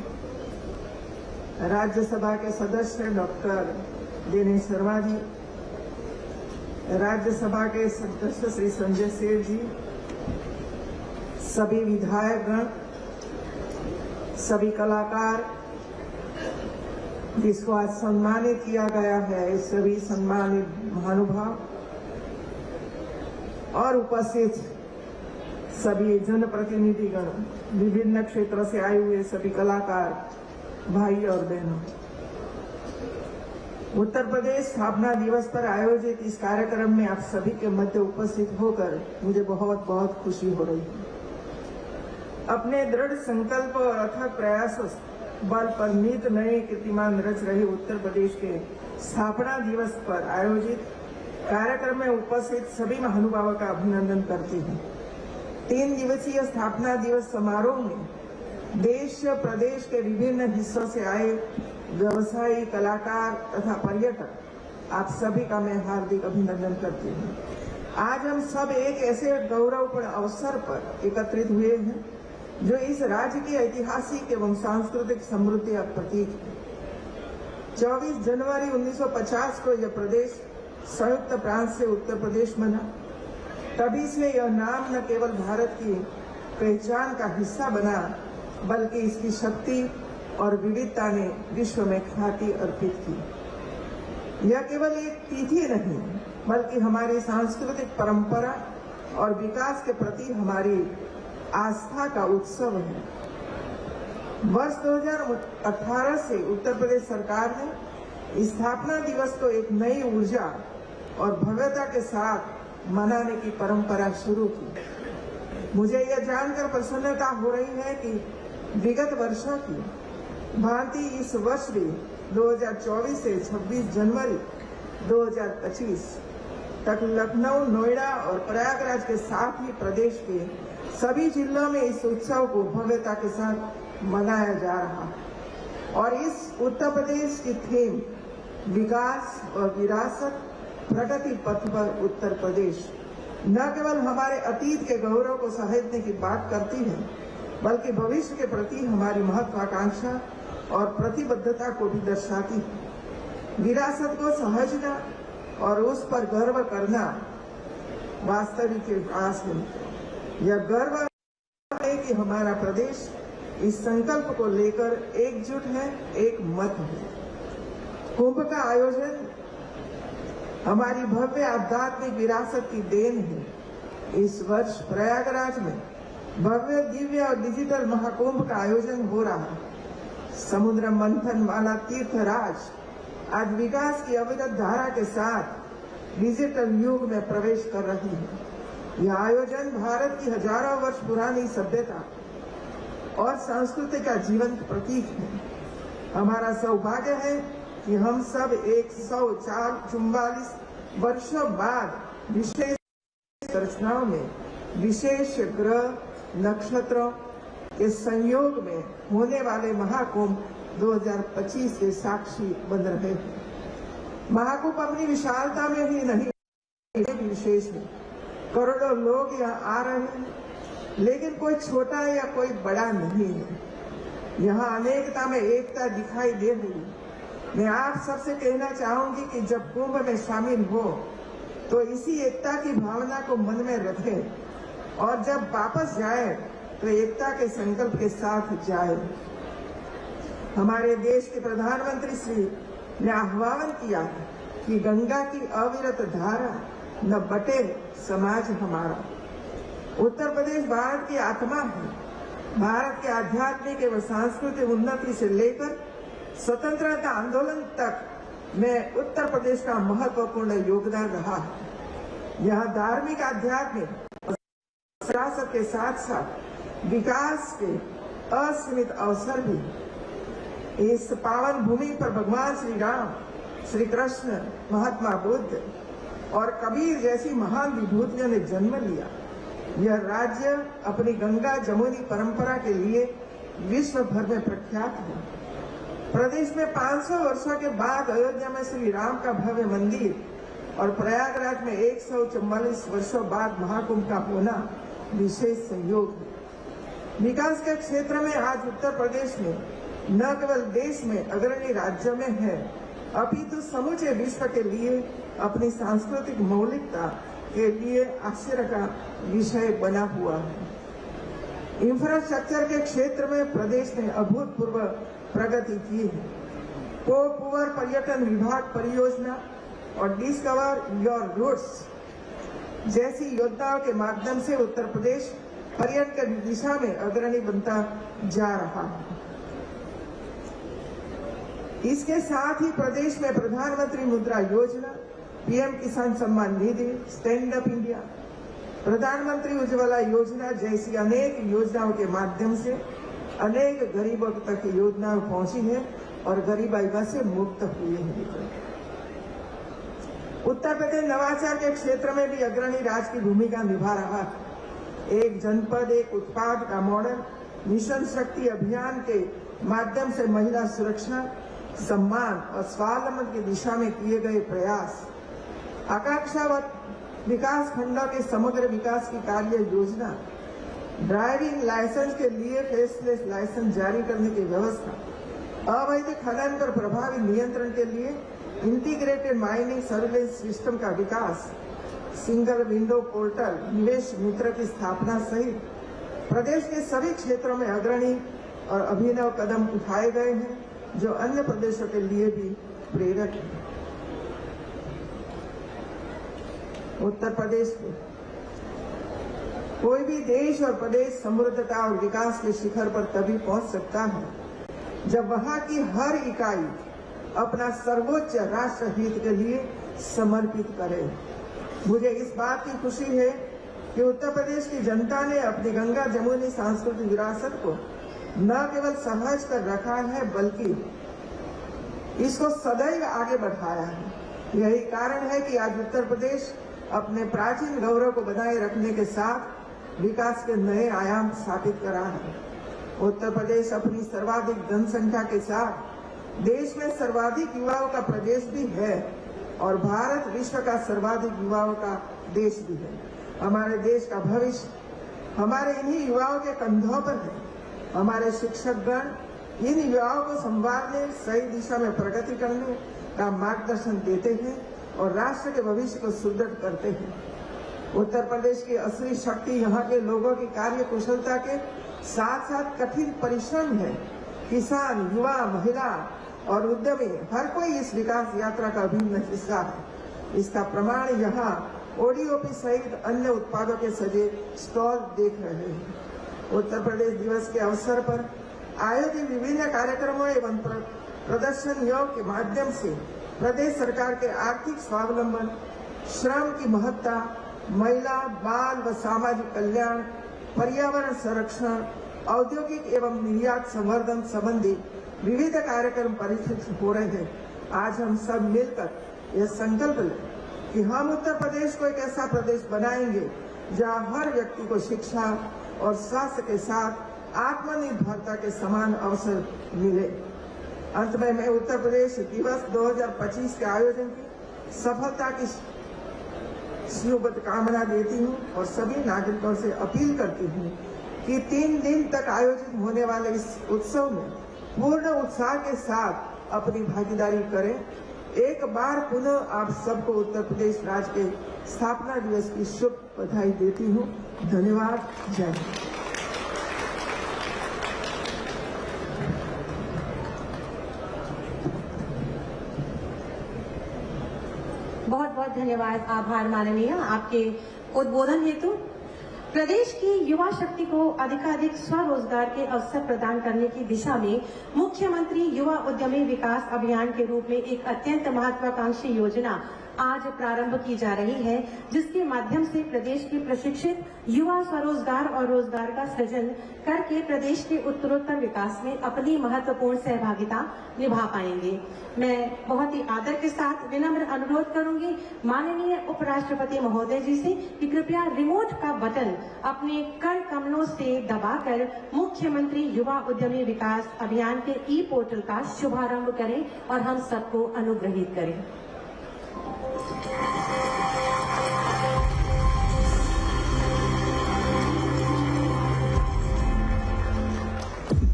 राज्यसभा के सदस्य डॉक्टर दिनेश शर्मा जी, राज्यसभा के सदस्य श्री संजय सेठ जी, सभी विधायकगण, सभी कलाकार जिसको आज सम्मानित किया गया है, सभी सम्मानित महानुभाव और उपस्थित सभी जनप्रतिनिधिगण, विभिन्न क्षेत्रों से आए हुए सभी कलाकार भाई और बहनों, उत्तर प्रदेश स्थापना दिवस पर आयोजित इस कार्यक्रम में आप सभी के मध्य उपस्थित होकर मुझे बहुत बहुत खुशी हो रही है। अपने दृढ़ संकल्प और अथक प्रयासों बल पर नित नए कीर्तिमान रच रहे उत्तर प्रदेश के स्थापना दिवस पर आयोजित कार्यक्रम में उपस्थित सभी महानुभावों का अभिनंदन करती हूँ। 3 दिवसीय स्थापना दिवस समारोह में देश प्रदेश के विभिन्न हिस्सों से आए व्यवसायी, कलाकार तथा पर्यटक, आप सभी का मैं हार्दिक अभिनंदन करती हूँ। आज हम सब एक ऐसे गौरवपूर्ण अवसर पर एकत्रित हुए हैं जो इस राज्य की ऐतिहासिक एवं सांस्कृतिक समृद्धि का प्रतीक है। 24 जनवरी 1950 को यह प्रदेश संयुक्त प्रांत से उत्तर प्रदेश बना। तभी से यह नाम न केवल भारत की पहचान का हिस्सा बना, बल्कि इसकी शक्ति और विविधता ने विश्व में ख्याति अर्पित की। यह केवल एक तिथि नहीं, बल्कि हमारी सांस्कृतिक परंपरा और विकास के प्रति हमारी आस्था का उत्सव है। वर्ष 2018 से उत्तर प्रदेश सरकार ने स्थापना दिवस को एक नई ऊर्जा और भव्यता के साथ मनाने की परंपरा शुरू की। मुझे यह जानकर प्रसन्नता हो रही है कि विगत वर्षों की भांति इस वर्ष भी 2024 से 26 जनवरी 2025 तक लखनऊ, नोएडा और प्रयागराज के साथ ही प्रदेश के सभी जिलों में इस उत्सव को भव्यता के साथ मनाया जा रहा है। और इस उत्तर प्रदेश की थीम विकास और विरासत, प्रगति पथ पर उत्तर प्रदेश न केवल हमारे अतीत के गौरव को सहेजने की बात करती है, बल्कि भविष्य के प्रति हमारी महत्वाकांक्षा और प्रतिबद्धता को भी दर्शाती है। विरासत को सहेजना और उस पर गर्व करना वास्तविक विकास है। यह गर्व है कि हमारा प्रदेश इस संकल्प को लेकर एकजुट है, एक मत है। कुंभ का आयोजन हमारी भव्य आध्यात्मिक विरासत की देन है। इस वर्ष प्रयागराज में भव्य, दिव्य और डिजिटल महाकुंभ का आयोजन हो रहा है। समुद्र मंथन वाला तीर्थराज आज विकास की अविरत धारा के साथ डिजिटल युग में प्रवेश कर रही है। यह आयोजन भारत की हजारों वर्ष पुरानी सभ्यता और संस्कृति का जीवंत प्रतीक है। हमारा सौभाग्य है कि हम सब 144 वर्षों बाद विशेष रचनाओं में विशेष ग्रह नक्षत्रों के संयोग में होने वाले महाकुंभ 2025 के साक्षी बन रहे हैं। महाकुंभ अपनी विशालता में ही नहीं विशेष है। करोड़ों लोग यहाँ आ रहे हैं, लेकिन कोई छोटा या कोई बड़ा नहीं है। यहाँ अनेकता में एकता दिखाई दे रही है। मैं आप सबसे कहना चाहूंगी कि जब कुंभ में शामिल हो तो इसी एकता की भावना को मन में रखें और जब वापस जाए तो एकता के संकल्प के साथ जाए। हमारे देश के प्रधानमंत्री श्री ने आह्वान किया कि गंगा की अविरत धारा न बटे समाज हमारा। उत्तर प्रदेश भारत की आत्मा है। भारत के आध्यात्मिक एवं सांस्कृतिक उन्नति से लेकर स्वतंत्रता आंदोलन तक में उत्तर प्रदेश का महत्वपूर्ण योगदान रहा है। यहाँ धार्मिक, आध्यात्मिक और विरासत के साथ साथ विकास के असीमित अवसर भी। इस पावन भूमि पर भगवान श्री राम, श्री कृष्ण, महात्मा बुद्ध और कबीर जैसी महान विभूतियों ने जन्म लिया। यह राज्य अपनी गंगा जमुनी परंपरा के लिए विश्व भर में प्रख्यात है। प्रदेश में 500 वर्षों के बाद अयोध्या में श्री राम का भव्य मंदिर और प्रयागराज में 144 वर्षों बाद महाकुंभ का होना विशेष संयोग है। विकास के क्षेत्र में आज उत्तर प्रदेश में न केवल देश में अग्रणी राज्यों में है, अपितु समूचे विश्व के लिए अपनी सांस्कृतिक मौलिकता के लिए आश्चर्य का विषय बना हुआ है। इंफ्रास्ट्रक्चर के क्षेत्र में प्रदेश ने अभूतपूर्व प्रगति की है। पोपुवर पर्यटन विभाग परियोजना और डिस्कवर योर रूट्स जैसी योजनाओं के माध्यम से उत्तर प्रदेश पर्यटन की दिशा में अग्रणी बनता जा रहा है। इसके साथ ही प्रदेश में प्रधानमंत्री मुद्रा योजना, पीएम किसान Samman Nidhi, stand up India, प्रधानमंत्री उज्ज्वला योजना जैसी अनेक योजनाओं के माध्यम से अनेक गरीबों तक योजनाएं पहुंची है और गरीबाई से मुक्त हुए हैं। उत्तर प्रदेश नवाचार के क्षेत्र में भी अग्रणी राज्य की भूमिका निभा रहा है। एक जनपद एक उत्पाद का मॉडल मिशन शक्ति अभियान के माध्यम से महिला सुरक्षा सम्मान और स्वावलंबन की दिशा में किए गए प्रयास, आकांक्षावत विकास खंडों के समग्र विकास की कार्य योजना, ड्राइविंग लाइसेंस के लिए फेसलेस लाइसेंस जारी करने की व्यवस्था, अवैध खनन पर प्रभावी नियंत्रण के लिए इंटीग्रेटेड माइनिंग सर्विलेंस सिस्टम का विकास, सिंगल विंडो पोर्टल, निवेश मित्र की स्थापना सहित प्रदेश के सभी क्षेत्रों में अग्रणी और अभिनव कदम उठाए गए हैं, जो अन्य प्रदेशों के लिए भी प्रेरक है। उत्तर प्रदेश में कोई भी देश और प्रदेश समृद्धता और विकास के शिखर पर तभी पहुंच सकता है जब वहां की हर इकाई अपना सर्वोच्च राष्ट्र हित के लिए समर्पित करे। मुझे इस बात की खुशी है कि उत्तर प्रदेश की जनता ने अपनी गंगा जमुनी सांस्कृतिक विरासत को न केवल सहज कर रखा है, बल्कि इसको सदैव आगे बढ़ाया है। यही कारण है कि आज उत्तर प्रदेश अपने प्राचीन गौरव को बनाए रखने के साथ विकास के नए आयाम स्थापित कर रहा है। उत्तर प्रदेश अपनी सर्वाधिक जनसंख्या के साथ देश में सर्वाधिक युवाओं का प्रदेश भी है और भारत विश्व का सर्वाधिक युवाओं का देश भी है। हमारे देश का भविष्य हमारे इन्हीं युवाओं के कंधों पर है। हमारे शिक्षकगण इन युवाओं को संभालने, सही दिशा में प्रगति करने का मार्गदर्शन देते हैं और राष्ट्र के भविष्य को सुदृढ़ करते हैं। उत्तर प्रदेश की असली शक्ति यहाँ के लोगों की कार्य कुशलता के साथ साथ कठिन परिश्रम है। किसान, युवा, महिला और उद्यमी हर कोई इस विकास यात्रा का अभिन्न हिस्सा है। इसका प्रमाण यहाँ ओडीओपी सहित अन्य उत्पादों के सजे स्टॉल देख रहे हैं। उत्तर प्रदेश दिवस के अवसर पर आयोजित विभिन्न कार्यक्रमों एवं प्रदर्शनियों के माध्यम से प्रदेश सरकार के आर्थिक स्वावलंबन, श्रम की महत्ता, महिला, बाल व सामाजिक कल्याण, पर्यावरण संरक्षण, औद्योगिक एवं निर्यात संवर्धन संबंधी विविध कार्यक्रम परिचित हो रहे हैं। आज हम सब मिलकर यह संकल्प लें कि हम उत्तर प्रदेश को एक ऐसा प्रदेश बनाएंगे जहां हर व्यक्ति को शिक्षा और स्वास्थ्य के साथ आत्मनिर्भरता के समान अवसर मिले। अंत में मैं उत्तर प्रदेश दिवस 2025 के आयोजन की सफलता की शुभकामना देती हूँ और सभी नागरिकों से अपील करती हूँ कि 3 दिन तक आयोजित होने वाले इस उत्सव में पूर्ण उत्साह के साथ अपनी भागीदारी करें। एक बार पुनः आप सबको उत्तर प्रदेश राज्य के स्थापना दिवस की शुभ बधाई देती हूँ। धन्यवाद। जय हिंद। बहुत बहुत धन्यवाद, आभार माननीय आपके उद्बोधन हेतु। प्रदेश की युवा शक्ति को अधिकाधिक स्वरोजगार के अवसर प्रदान करने की दिशा में मुख्यमंत्री युवा उद्यमी विकास अभियान के रूप में एक अत्यंत महत्वाकांक्षी योजना आज प्रारंभ की जा रही है, जिसके माध्यम से प्रदेश के प्रशिक्षित युवा स्वरोजगार और रोजगार का सृजन करके प्रदेश के उत्तरोत्तर विकास में अपनी महत्वपूर्ण सहभागिता निभा पाएंगे। मैं बहुत ही आदर के साथ विनम्र अनुरोध करूंगी माननीय उपराष्ट्रपति महोदय जी से कि कृपया रिमोट का बटन अपने कर कमलों से दबाकर मुख्यमंत्री युवा उद्यमी विकास अभियान के ई पोर्टल का शुभारंभ करें और हम सबको अनुग्रहित करें।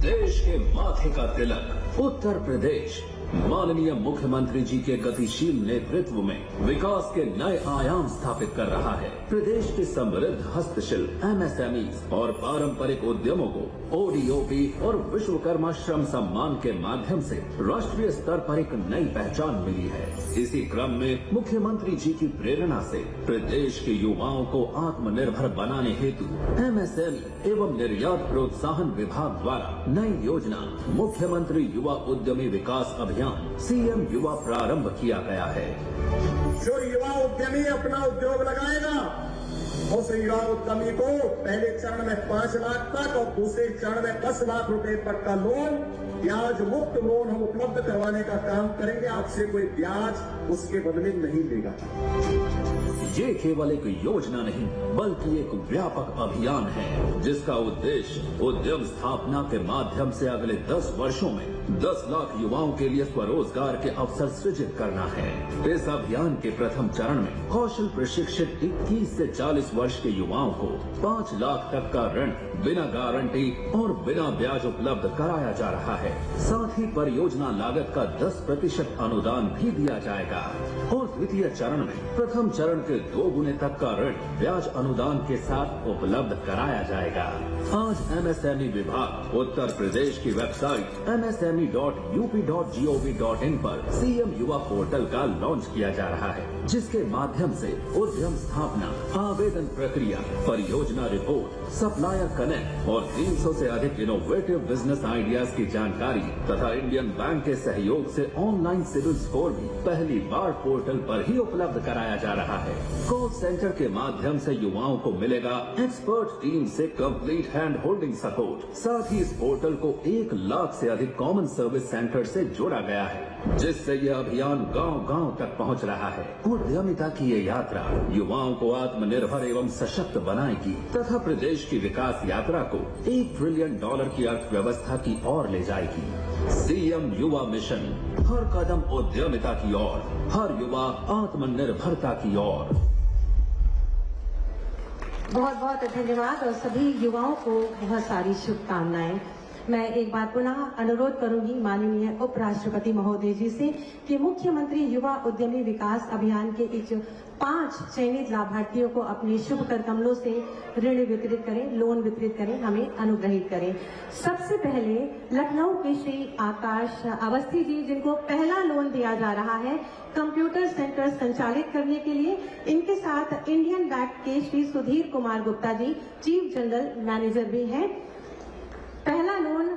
देश के माथे का तिलक उत्तर प्रदेश माननीय मुख्यमंत्री जी के गतिशील नेतृत्व में विकास के नए आयाम स्थापित कर रहा है। प्रदेश के समृद्ध हस्तशिल्प, एमएसएमई और पारंपरिक उद्यमों को ओडीओपी और विश्वकर्मा श्रम सम्मान के माध्यम से राष्ट्रीय स्तर पर एक नई पहचान मिली है। इसी क्रम में मुख्यमंत्री जी की प्रेरणा से प्रदेश के युवाओं को आत्मनिर्भर बनाने हेतु एमएसएमई एवं निर्यात प्रोत्साहन विभाग द्वारा नई योजना मुख्यमंत्री युवा उद्यमी विकास अभियान सीएम युवा प्रारंभ किया गया है। जो युवा उद्यमी अपना उद्योग लगाएगा, उस युवा उद्यमी को पहले चरण में 5 लाख तक और दूसरे चरण में 10 लाख रुपए तक का लोन, ब्याज मुक्त लोन हम उपलब्ध करवाने का काम करेंगे। आपसे कोई ब्याज उसके बदले नहीं लेगा। ये केवल एक योजना नहीं बल्कि एक व्यापक अभियान है, जिसका उद्देश्य उद्यम स्थापना के माध्यम से अगले 10 वर्षों में 10 लाख युवाओं के लिए स्वरोजगार के अवसर सृजित करना है। इस अभियान के प्रथम चरण में कौशल प्रशिक्षित 21 से 40 वर्ष के युवाओं को 5 लाख तक का ऋण बिना गारंटी और बिना ब्याज उपलब्ध कराया जा रहा है। साथ ही परियोजना लागत का 10% अनुदान भी दिया जाएगा और द्वितीय चरण में प्रथम चरण के 2 गुने तक का ऋण ब्याज अनुदान के साथ उपलब्ध कराया जाएगा। आज MSME विभाग उत्तर प्रदेश की वेबसाइट msme.up.gov.in पर CM युवा पोर्टल का लॉन्च किया जा रहा है, जिसके माध्यम से उद्यम स्थापना, आवेदन प्रक्रिया, परियोजना रिपोर्ट, सप्लायर कनेक्ट और 300 से अधिक इनोवेटिव बिजनेस आइडियाज की जानकारी तथा इंडियन बैंक के सहयोग से ऑनलाइन सिविल स्कोर भी पहली बार पोर्टल पर ही उपलब्ध कराया जा रहा है। कॉल सेंटर के माध्यम से युवाओं को मिलेगा एक्सपर्ट टीम से कंप्लीट हैंड होल्डिंग सपोर्ट। साथ ही इस पोर्टल को 1 लाख से अधिक कॉमन सर्विस सेंटर से जोड़ा गया है, जिससे यह अभियान गांव-गांव तक पहुंच रहा है। उद्यमिता की ये यात्रा युवाओं को आत्मनिर्भर एवं सशक्त बनाएगी तथा प्रदेश की विकास यात्रा को $1 ट्रिलियन की अर्थव्यवस्था की ओर ले जाएगी। CM युवा मिशन, हर कदम उद्यमिता की ओर, हर युवा आत्मनिर्भरता की ओर। बहुत बहुत धन्यवाद और सभी युवाओं को बहुत सारी शुभकामनाएं। मैं एक बार पुनः अनुरोध करूंगी माननीय उपराष्ट्रपति महोदय जी से कि मुख्यमंत्री युवा उद्यमी विकास अभियान के इस 5 चयनित लाभार्थियों को अपने शुभ कर कमलों से ऋण वितरित करें, लोन वितरित करें, हमें अनुग्रहित करें। सबसे पहले लखनऊ के श्री आकाश अवस्थी जी, जिनको पहला लोन दिया जा रहा है कंप्यूटर सेंटर संचालित करने के लिए। इनके साथ इंडियन बैंक के Shri Sudhir Kumar Gupta ji, chief general manager भी हैं। पहला लोन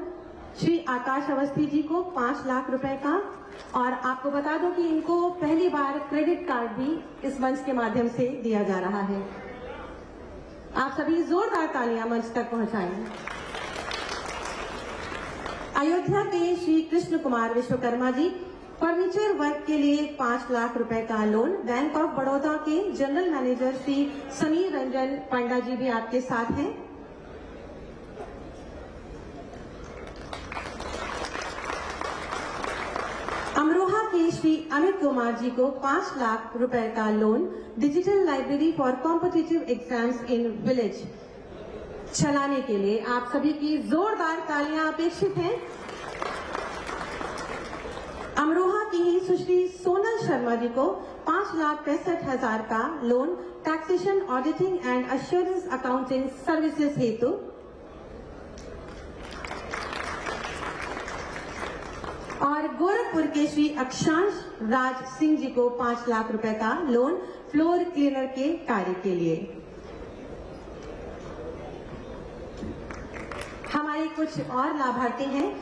श्री आकाश अवस्थी जी को 5 लाख रुपए का, और आपको बता दूं कि इनको पहली बार क्रेडिट कार्ड भी इस मंच के माध्यम से दिया जा रहा है। आप सभी जोरदार तालियां मंच तक पहुंचाएं। अयोध्या के श्री कृष्ण कुमार विश्वकर्मा जी, फर्नीचर वर्क के लिए 5 लाख रुपए का लोन। बैंक ऑफ बड़ौदा के जनरल मैनेजर श्री समीर रंजन पांडा जी भी आपके साथ हैं। अमरोहा के श्री अमित कुमार जी को 5 लाख रुपए का loan digital library for competitive exams in village चलाने के लिए। आप सभी की जोरदार तालियां अपेक्षित हैं। अमरोहा की ही सुश्री सोनल शर्मा जी को 5,65,000 का loan taxation, auditing and assurance accounting services हेतु। और गोरखपुर के श्री अक्षांश राज सिंह जी को 5 लाख रुपए का लोन फ्लोर क्लीनर के कार्य के लिए। हमारे कुछ और लाभार्थी हैं।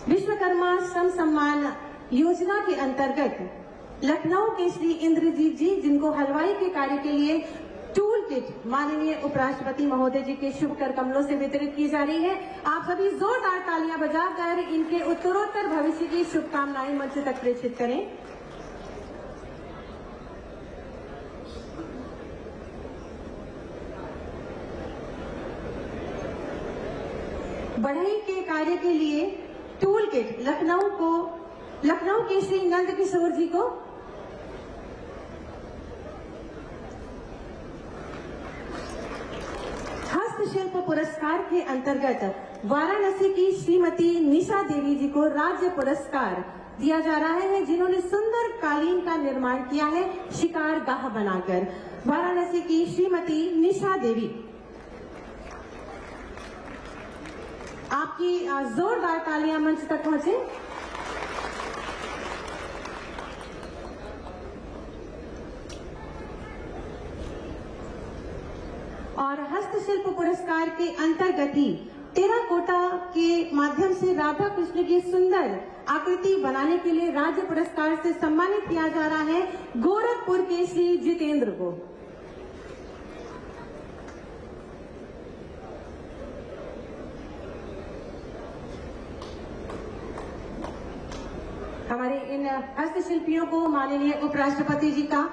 विश्वकर्मा श्रम सम्मान योजना के अंतर्गत लखनऊ के श्री इंद्रजीत जी, जिनको हलवाई के कार्य के लिए टूल किट माननीय उपराष्ट्रपति महोदय जी के शुभ कर कमलों से वितरित की जा रही है। आप सभी जोरदार तालियां बजाकर इनके उत्तरोत्तर भविष्य की शुभकामनाएं मंच तक प्रेषित करें। बढ़ई के कार्य के लिए टूल किट लखनऊ के श्री नंद किशोर जी को, हस्तशिल्प पुरस्कार के अंतर्गत वाराणसी की श्रीमती निशा देवी जी को राज्य पुरस्कार दिया जा रहा है, जिन्होंने सुंदर कालीन का निर्माण किया है शिकार गाह बनाकर। वाराणसी की श्रीमती निशा देवी, आपकी जोरदार तालियां मंच तक पहुंचे। और हस्तशिल्प पुरस्कार के अंतर्गत ही टेराकोटा के माध्यम से राधा कृष्ण की सुंदर आकृति बनाने के लिए राज्य पुरस्कार से सम्मानित किया जा रहा है गोरखपुर के श्री जितेंद्र को। हमारे इन हस्तशिल्पियों को माननीय उपराष्ट्रपति जी का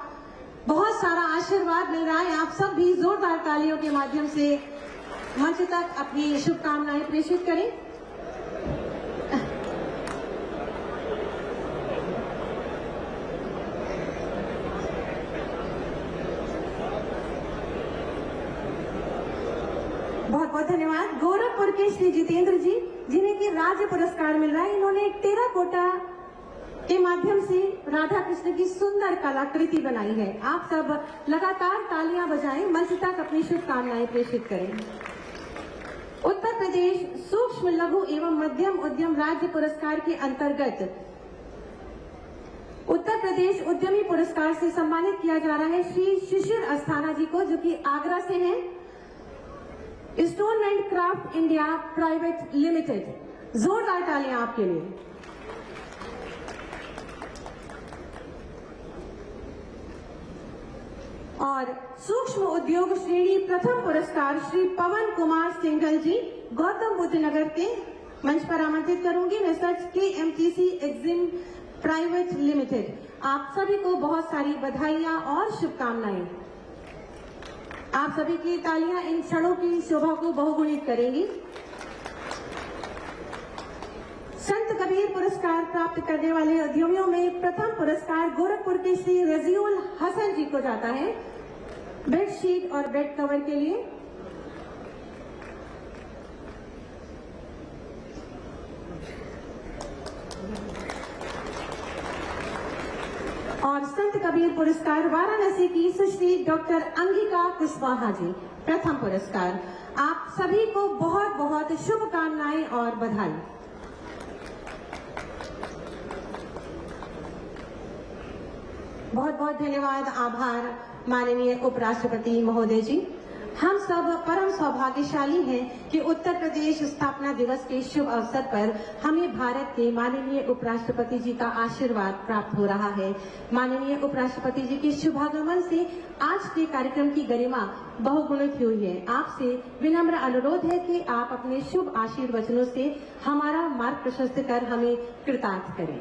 बहुत सारा आशीर्वाद मिल रहा है। आप सब भी जोरदार तालियों के माध्यम से मंच तक अपनी शुभकामनाएं प्रेषित करें। बहुत बहुत धन्यवाद। गोरखपुर के श्री जितेंद्र जी, जिन्हें की राज्य पुरस्कार मिल रहा है, इन्होंने एक टेराकोटा के माध्यम से राधा कृष्ण की सुंदर कलाकृति बनाई है। आप सब लगातार तालियां बजाएं, मंच तक अपनी शुभकामनाएं प्रेषित करें। उत्तर प्रदेश सूक्ष्म लघु एवं मध्यम उद्यम राज्य पुरस्कार के अंतर्गत उत्तर प्रदेश उद्यमी पुरस्कार से सम्मानित किया जा रहा है श्री शिशिर अस्थाना जी को, जो कि आगरा से हैं। Stone and craft India private limited. जोरदार तालियां आपके लिए। और सूक्ष्म उद्योग श्रेणी प्रथम पुरस्कार श्री पवन कुमार सिंघल जी, गौतम बुद्ध नगर के, मंच पर आमंत्रित करूंगी। रिसर्च के एमटीसी एग्जिम प्राइवेट लिमिटेड। आप सभी को बहुत सारी बधाइयां और शुभकामनाएं। आप सभी की तालियां इन क्षणों की शोभा को बहुगुणित करेंगी। संत कबीर पुरस्कार प्राप्त करने वाले उद्यमियों में प्रथम पुरस्कार गोरखपुर के श्री रजीउल हसन जी को जाता है, बेडशीट और बेड कवर के लिए। और संत कबीर पुरस्कार वाराणसी की सुश्री डॉक्टर अंगिका कुशवाहा जी, प्रथम पुरस्कार। आप सभी को बहुत बहुत शुभकामनाएं और बधाई। बहुत बहुत धन्यवाद, आभार माननीय उपराष्ट्रपति महोदय जी। हम सब परम सौभाग्यशाली हैं कि उत्तर प्रदेश स्थापना दिवस के शुभ अवसर पर हमें भारत के माननीय उपराष्ट्रपति जी का आशीर्वाद प्राप्त हो रहा है। माननीय उपराष्ट्रपति जी के शुभागमन से आज के कार्यक्रम की गरिमा बहुगुणित हुई है। आपसे विनम्र अनुरोध है कि आप अपने शुभ आशीर्वचनों से हमारा मार्ग प्रशस्त कर हमें कृतार्थ करें।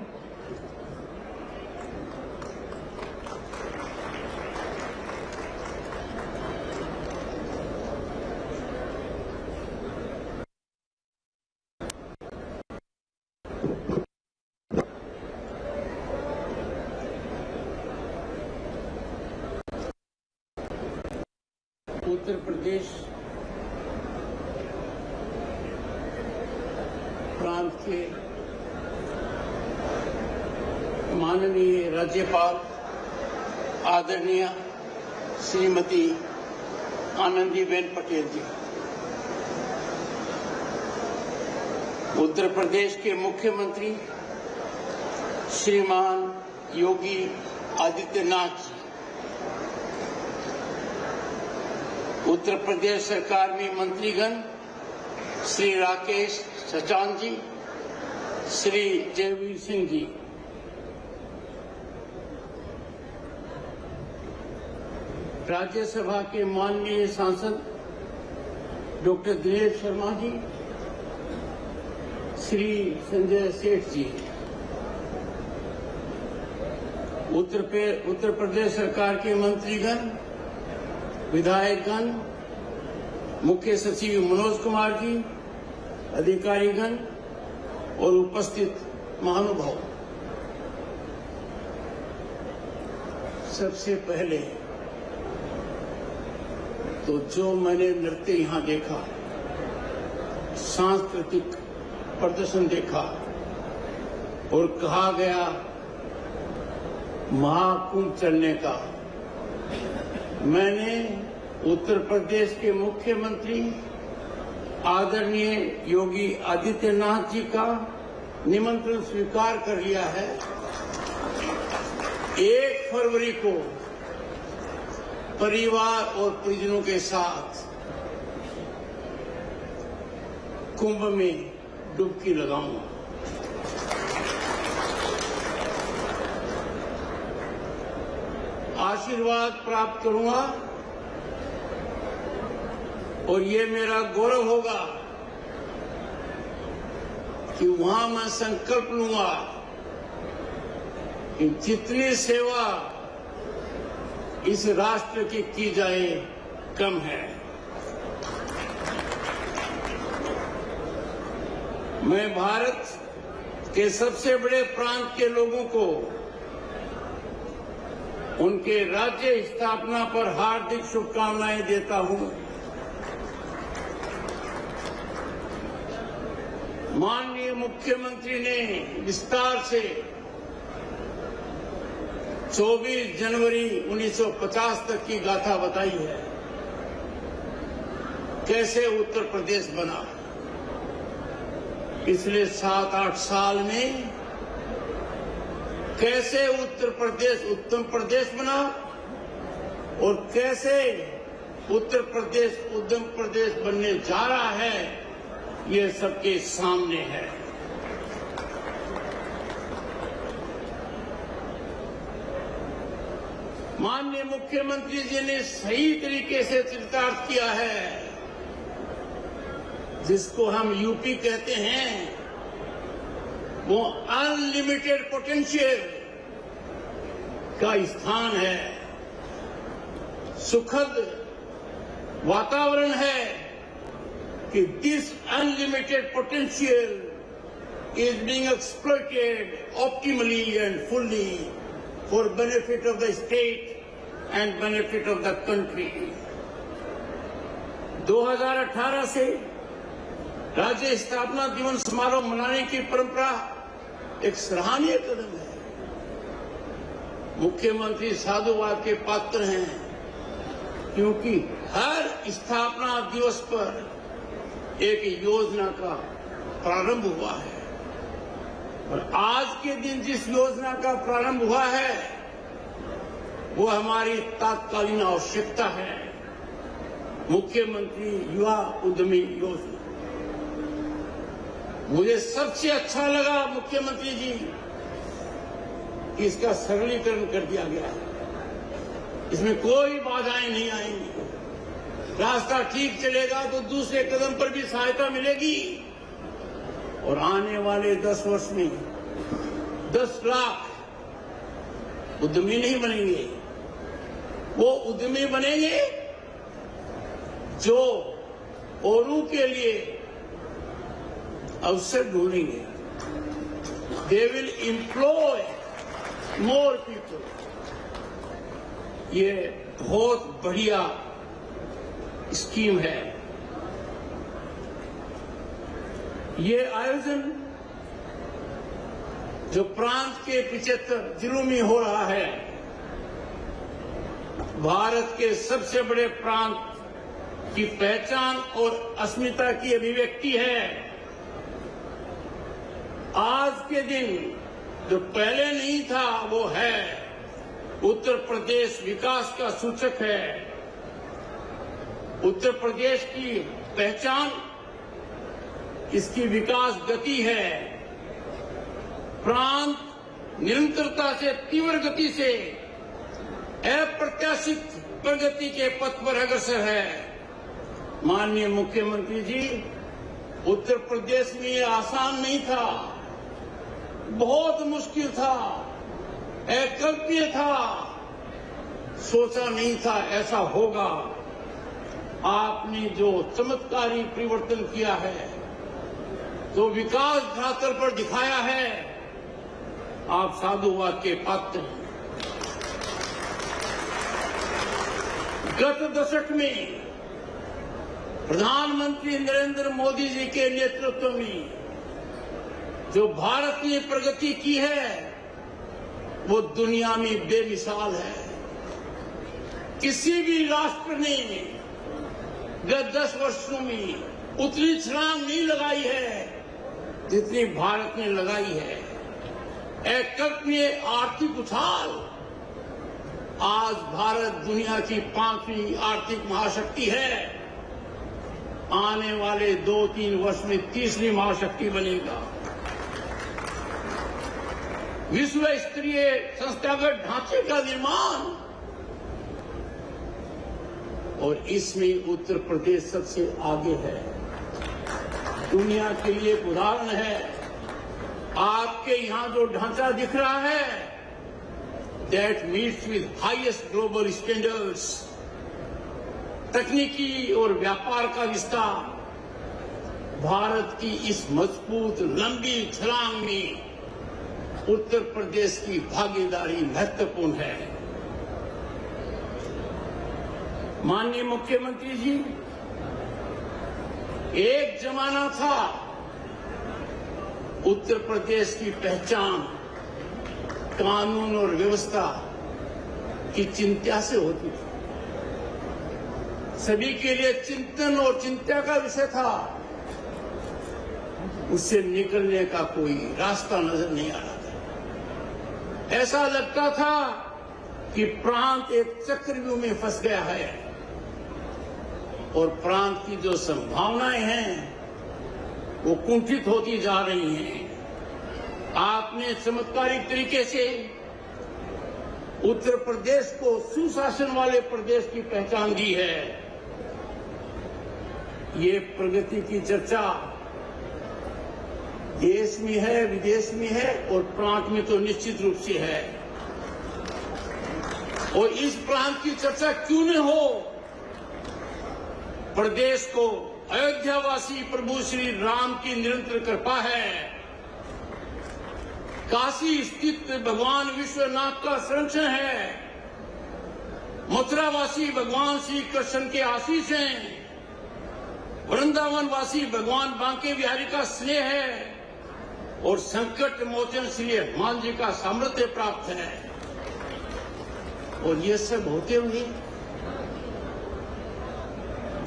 उत्तर प्रदेश प्रांत के माननीय राज्यपाल आदरणीय श्रीमती आनंदीबेन पटेल जी, उत्तर प्रदेश के मुख्यमंत्री श्रीमान योगी आदित्यनाथ जी, उत्तर प्रदेश सरकार में मंत्रीगण श्री राकेश सचान जी, श्री जयवीर सिंह जी, राज्यसभा के माननीय सांसद डॉक्टर दिनेश शर्मा जी, श्री संजय सेठ जी, उत्तर प्रदेश सरकार के मंत्रीगण, विधायकगण, मुख्य सचिव मनोज कुमार जी, अधिकारीगण और उपस्थित महानुभाव, सबसे पहले तो जो मैंने नृत्य यहाँ देखा, सांस्कृतिक प्रदर्शन देखा और कहा गया महाकुंभ चलने का, मैंने उत्तर प्रदेश के मुख्यमंत्री आदरणीय योगी आदित्यनाथ जी का निमंत्रण स्वीकार कर लिया है। 1 फरवरी को परिवार और परिजनों के साथ कुंभ में डुबकी लगाऊंगा। आशीर्वाद प्राप्त करूंगा और ये मेरा गौरव होगा कि वहां मैं संकल्प लूंगा कि जितनी सेवा इस राष्ट्र की जाए कम है। मैं भारत के सबसे बड़े प्रांत के लोगों को उनके राज्य स्थापना पर हार्दिक शुभकामनाएं देता हूं। माननीय मुख्यमंत्री ने विस्तार से 24 जनवरी 1950 तक की गाथा बताई है। कैसे उत्तर प्रदेश बना, पिछले 7-8 साल में कैसे उत्तर प्रदेश उत्तम प्रदेश बना और कैसे उत्तर प्रदेश उद्यम प्रदेश बनने जा रहा है, ये सबके सामने है। माननीय मुख्यमंत्री जी ने सही तरीके से चरितार्थ किया है। जिसको हम यूपी कहते हैं, वो अनलिमिटेड पोटेंशियल का स्थान है, सुखद वातावरण है कि this unlimited potential is being exploited optimally and fully for benefit of the state and benefit of the country. 2018 से राज्य स्थापना दिवस समारोह मनाने की परंपरा एक सराहनीय कदम है। मुख्यमंत्री साधुवाद के पात्र हैं, क्योंकि हर स्थापना दिवस पर एक योजना का प्रारंभ हुआ है और आज के दिन जिस योजना का प्रारंभ हुआ है वो हमारी तात्कालीन आवश्यकता है, मुख्यमंत्री युवा उद्यमी योजना। मुझे सबसे अच्छा लगा मुख्यमंत्री जी कि इसका सरलीकरण कर दिया गया है, इसमें कोई बाधाएं नहीं आएंगी। रास्ता ठीक चलेगा तो दूसरे कदम पर भी सहायता मिलेगी और आने वाले 10 वर्ष में 10 लाख उद्यमी नहीं बनेंगे, वो उद्यमी बनेंगे जो औरों के लिए अवसर ढूंढेंगे। They will employ more people. ये बहुत बढ़िया स्कीम है। ये आयोजन जो प्रांत के 75 जिलों में हो रहा है, भारत के सबसे बड़े प्रांत की पहचान और अस्मिता की अभिव्यक्ति है। आज के दिन जो पहले नहीं था वो है। उत्तर प्रदेश विकास का सूचक है। उत्तर प्रदेश की पहचान इसकी विकास गति है। प्रांत निरंतरता से तीव्र गति से अप्रत्याशित प्रगति के पथ पर अग्रसर है। माननीय मुख्यमंत्री जी, उत्तर प्रदेश में ये आसान नहीं था, बहुत मुश्किल था, अकल्पनीय था, सोचा नहीं था ऐसा होगा। आपने जो चमत्कारी परिवर्तन किया है, जो विकास धरातल पर दिखाया है, आप साधुवाद के पात्र हैं। गत दशक में प्रधानमंत्री नरेंद्र मोदी जी के नेतृत्व में जो भारत ने प्रगति की है वो दुनिया में बेमिसाल है। किसी भी राष्ट्र ने गत 10 वर्षों में उतनी छलांग नहीं लगाई है जितनी भारत ने लगाई है। अकल्पनीय आर्थिक उछाल। आज भारत दुनिया की 5वीं आर्थिक महाशक्ति है। आने वाले 2-3 वर्ष में 3री महाशक्ति बनेगा। विश्व स्तरीय संस्थागत ढांचे का निर्माण, और इसमें उत्तर प्रदेश सबसे आगे है। दुनिया के लिए एक उदाहरण है। आपके यहां जो ढांचा दिख रहा है, that meets with highest global standards. तकनीकी और व्यापार का विस्तार भारत की इस मजबूत लंबी छलांग में उत्तर प्रदेश की भागीदारी महत्वपूर्ण है। माननीय मुख्यमंत्री जी, एक जमाना था उत्तर प्रदेश की पहचान कानून और व्यवस्था की चिंता से होती थी। सभी के लिए चिंतन और चिंता का विषय था। उससे निकलने का कोई रास्ता नजर नहीं आ रहा था। ऐसा लगता था कि प्रांत एक चक्रव्यूह में फंस गया है और प्रांत की जो संभावनाएं हैं वो कुंठित होती जा रही हैं। आपने चमत्कारिक तरीके से उत्तर प्रदेश को सुशासन वाले प्रदेश की पहचान दी है। ये प्रगति की चर्चा देश में है, विदेश में है और प्रांत में तो निश्चित रूप से है। और इस प्रांत की चर्चा क्यों न हो? प्रदेश को अयोध्यावासी प्रभु श्री राम की निरंतर कृपा है। काशी स्थित भगवान विश्वनाथ का संरक्षण है। मथुरावासी भगवान श्री कृष्ण के आशीष हैं। वृंदावन वासी भगवान बांके बिहारी का स्नेह है और संकट मोचन श्री हनुमान जी का सामर्थ्य प्राप्त है। और ये सब होते हुए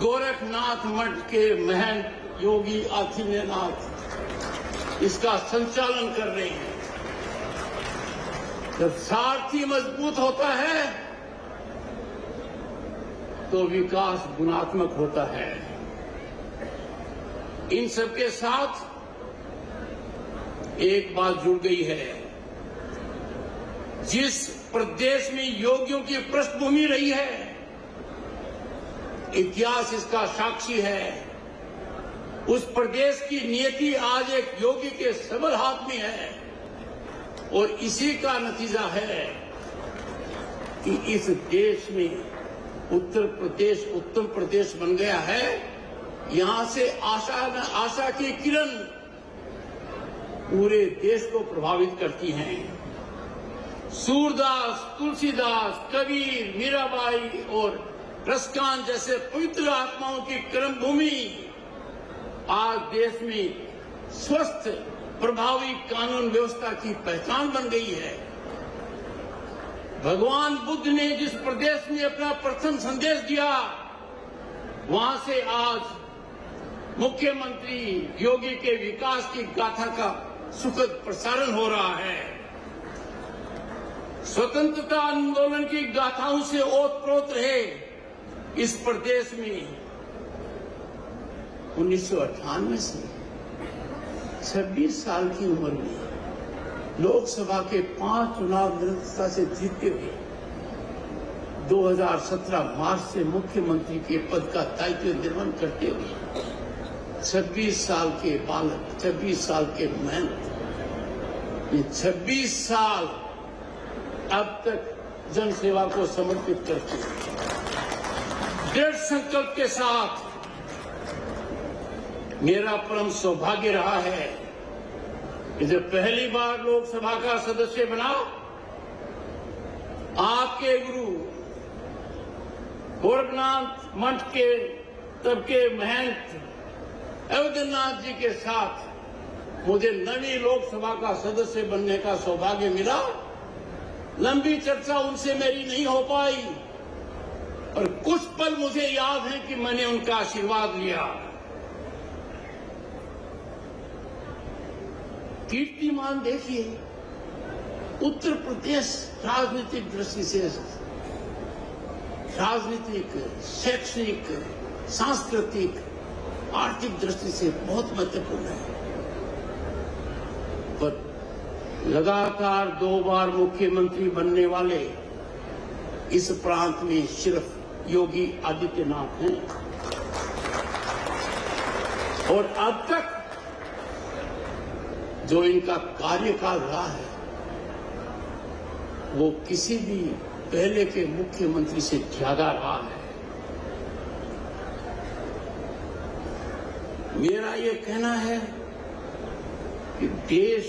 गोरखनाथ मठ के महंत योगी आदित्यनाथ इसका संचालन कर रहे हैं। जब सारथी मजबूत होता है तो विकास गुणात्मक होता है। इन सबके साथ एक बात जुड़ गई है। जिस प्रदेश में योगियों की पृष्ठभूमि रही है, इतिहास इसका साक्षी है। उस प्रदेश की नियति आज एक योगी के सबल हाथ में है और इसी का नतीजा है कि इस देश में उत्तर प्रदेश उत्तम प्रदेश बन गया है। यहां से आशा की किरण पूरे देश को प्रभावित करती हैं। सूरदास, तुलसीदास, कबीर, मीराबाई और रसकान जैसे पवित्र आत्माओं की कर्मभूमि आज देश में स्वस्थ प्रभावी कानून व्यवस्था की पहचान बन गई है। भगवान बुद्ध ने जिस प्रदेश में अपना प्रथम संदेश दिया, वहां से आज मुख्यमंत्री योगी के विकास की गाथा का सुखद प्रसारण हो रहा है। स्वतंत्रता आंदोलन की गाथाओं से ओतप्रोत रहे इस प्रदेश में 1998 से 26 साल की उम्र में लोकसभा के 5 चुनाव निरंतरता से जीतते हुए 2017 मार्च से मुख्यमंत्री के पद का दायित्व निर्वहन करते हुए 26 साल के बालक, 26 साल के मेहनत, ये 26 साल अब तक जन सेवा को समर्पित करते हैं। दृढ़ संकल्प के साथ मेरा परम सौभाग्य रहा है कि जब पहली बार लोकसभा का सदस्य बना, आपके गुरु गोरखनाथ मठ के तब के महंत अयोध्यनाथ जी के साथ मुझे नवी लोकसभा का सदस्य बनने का सौभाग्य मिला। लंबी चर्चा उनसे मेरी नहीं हो पाई और कुछ पल मुझे याद है कि मैंने उनका आशीर्वाद लिया। कीर्तिमान देखिए, उत्तर प्रदेश राजनीतिक दृष्टि से, राजनीतिक, शैक्षणिक, सांस्कृतिक, आर्थिक दृष्टि से बहुत महत्वपूर्ण है। पर लगातार 2 बार मुख्यमंत्री बनने वाले इस प्रांत में सिर्फ योगी आदित्यनाथ हैं और अब तक जो इनका कार्यकाल रहा है वो किसी भी पहले के मुख्यमंत्री से ज्यादा रहा है। मेरा ये कहना है कि देश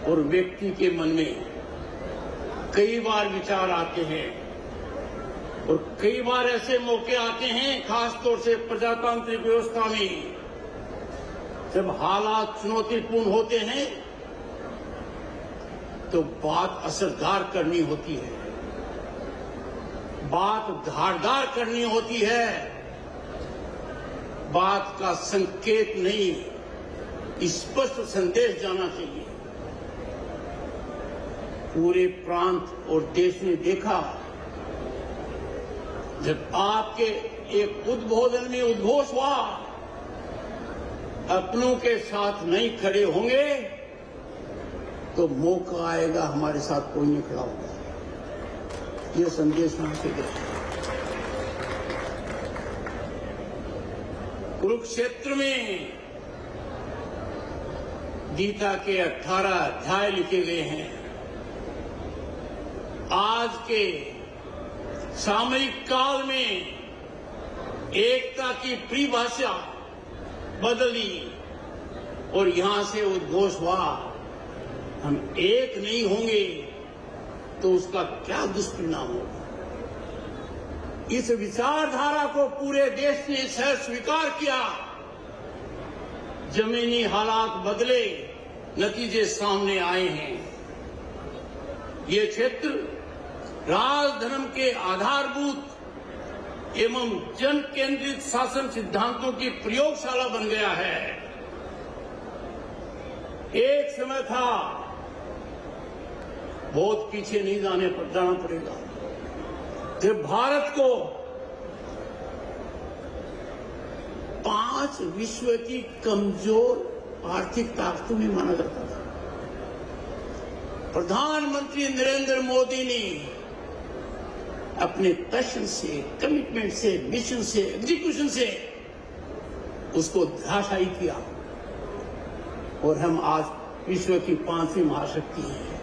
और व्यक्ति के मन में कई बार विचार आते हैं और कई बार ऐसे मौके आते हैं, खासतौर से प्रजातांत्रिक व्यवस्था में, जब हालात चुनौतीपूर्ण होते हैं तो बात असरदार करनी होती है, बात धारदार करनी होती है, बात का संकेत नहीं स्पष्ट संदेश जाना चाहिए। पूरे प्रांत और देश ने देखा जब आपके एक उद्बोधन में उद्घोष हुआ, अपनों के साथ नहीं खड़े होंगे तो मौका आएगा हमारे साथ कोई नहीं खड़ा होगा। ये संदेश वहां से गया। कुरुक्षेत्र में गीता के 18 अध्याय लिखे गए हैं। आज के सामयिक काल में एकता की परिभाषा बदली और यहां से उद्घोष हुआ, हम एक नहीं होंगे तो उसका क्या दुष्परिणाम होगा। इस विचारधारा को पूरे देश ने सह स्वीकार किया। जमीनी हालात बदले, नतीजे सामने आए हैं। ये क्षेत्र राजधर्म के आधारभूत एवं जन केंद्रित शासन सिद्धांतों की प्रयोगशाला बन गया है। एक समय था, बहुत पीछे नहीं जाना पड़ेगा, जब भारत को 5 विश्व की कमजोर आर्थिक ताकतों में माना जाता था। प्रधानमंत्री नरेंद्र मोदी ने अपने पैशन से, कमिटमेंट से, मिशन से, एग्जीक्यूशन से उसको धराशायी किया और हम आज विश्व की 5वीं महाशक्ति हैं।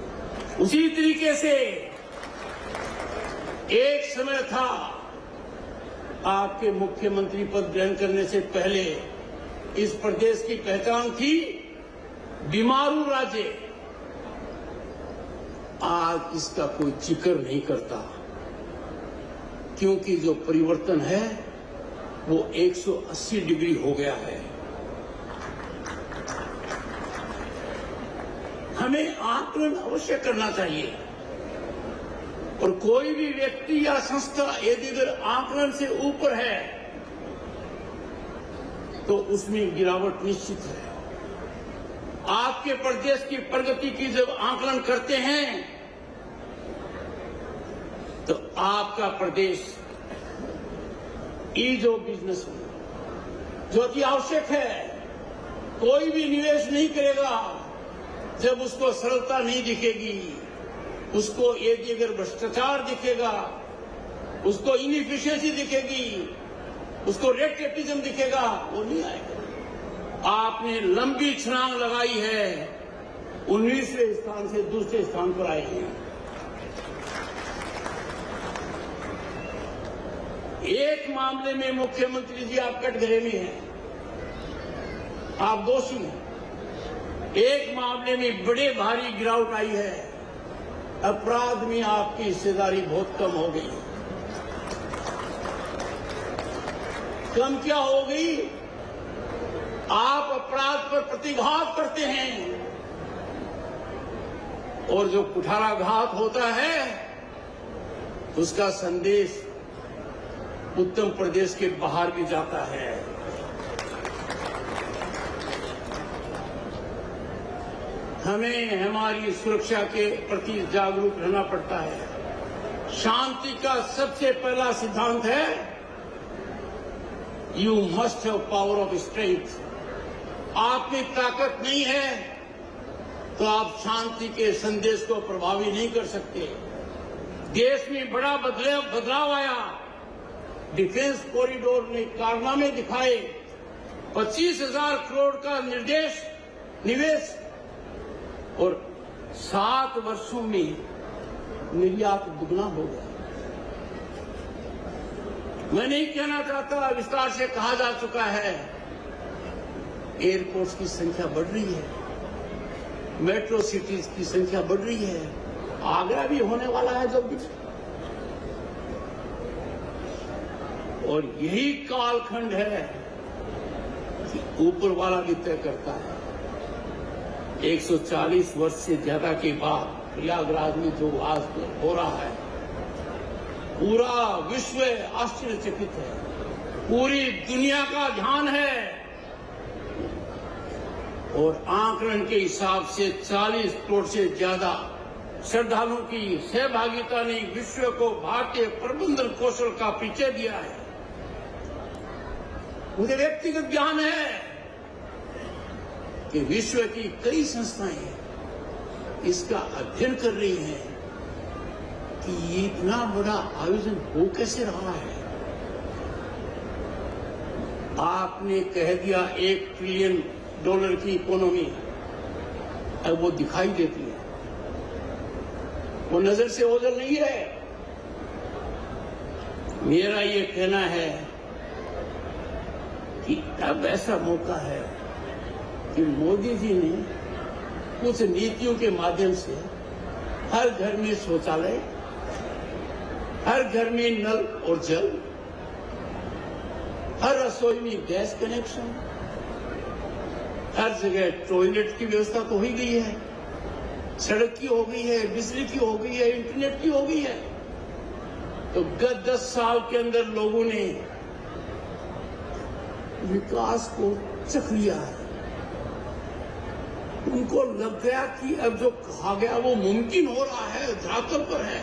उसी तरीके से एक समय था, आपके मुख्यमंत्री पद ग्रहण करने से पहले इस प्रदेश की पहचान थी बीमारू राज्य। आज इसका कोई जिक्र नहीं करता, क्योंकि जो परिवर्तन है वो 180 डिग्री हो गया है। हमें आकलन अवश्य करना चाहिए और कोई भी व्यक्ति या संस्था यदि अगर आकलन से ऊपर है तो उसमें गिरावट निश्चित है। आपके प्रदेश की प्रगति की जब आकलन करते हैं तो आपका प्रदेश ईज ऑफ बिजनेस जो अति आवश्यक है। कोई भी निवेश नहीं करेगा जब उसको सरलता नहीं दिखेगी, उसको यदि अगर भ्रष्टाचार दिखेगा, उसको इनएफिशिएंसी दिखेगी, उसको रेड टेपिज्म दिखेगा, वो नहीं आएगा। आपने लंबी छलांग लगाई है, 19वें स्थान से दूसरे स्थान पर आए हैं। एक मामले में मुख्यमंत्री जी आप कटघरे में हैं, आप दोषी हैं। एक मामले में बड़े भारी गिरावट आई है, अपराध में आपकी हिस्सेदारी बहुत कम हो गई। कम क्या हो गई? आप अपराध पर प्रतिघात करते हैं और जो कुठाराघात होता है उसका संदेश उत्तर प्रदेश के बाहर भी जाता है। हमें हमारी सुरक्षा के प्रति जागरूक रहना पड़ता है। शांति का सबसे पहला सिद्धांत है you must have power of strength. आप में ताकत नहीं है तो आप शांति के संदेश को प्रभावी नहीं कर सकते। देश में बड़ा बदलाव आया, डिफेंस कॉरिडोर ने कारनामे दिखाए, 25,000 करोड़ का निवेश और 7 वर्षों में निर्यात दुगना हो गया। मैं नहीं कहना चाहता, विस्तार से कहा जा चुका है, एयरपोर्ट्स की संख्या बढ़ रही है, मेट्रो सिटीज की संख्या बढ़ रही है, आगरा भी होने वाला है जल्दी। और यही कालखंड है कि ऊपर वाला भी तय करता है। 140 वर्ष से ज्यादा के बाद प्रयागराज में जो आज हो रहा है, पूरा विश्व आश्चर्यचकित है, पूरी दुनिया का ध्यान है और आंकलन के हिसाब से 40 करोड़ से ज्यादा श्रद्धालुओं की सहभागिता ने विश्व को भारतीय प्रबंधन कौशल का परिचय दिया है। मुझे व्यक्तिगत ज्ञान है कि विश्व की कई संस्थाएं इसका अध्ययन कर रही हैं कि ये इतना बड़ा आयोजन हो कैसे रहा है। आपने कह दिया $1 ट्रिलियन की इकोनॉमी, अब वो दिखाई देती है, वो नजर से ओझल नहीं है। मेरा ये कहना है कि अब ऐसा मौका है कि मोदी जी ने कुछ नीतियों के माध्यम से हर घर में शौचालय, हर घर में नल और जल, हर रसोई में गैस कनेक्शन, हर जगह टॉयलेट की व्यवस्था तो हो ही गई है, सड़क की हो गई है, बिजली की हो गई है, इंटरनेट की हो गई है। तो गत 10 साल के अंदर लोगों ने विकास को चख लिया है। उनको लग गया कि अब जो कहा गया वो मुमकिन हो रहा है, धरातल पर है,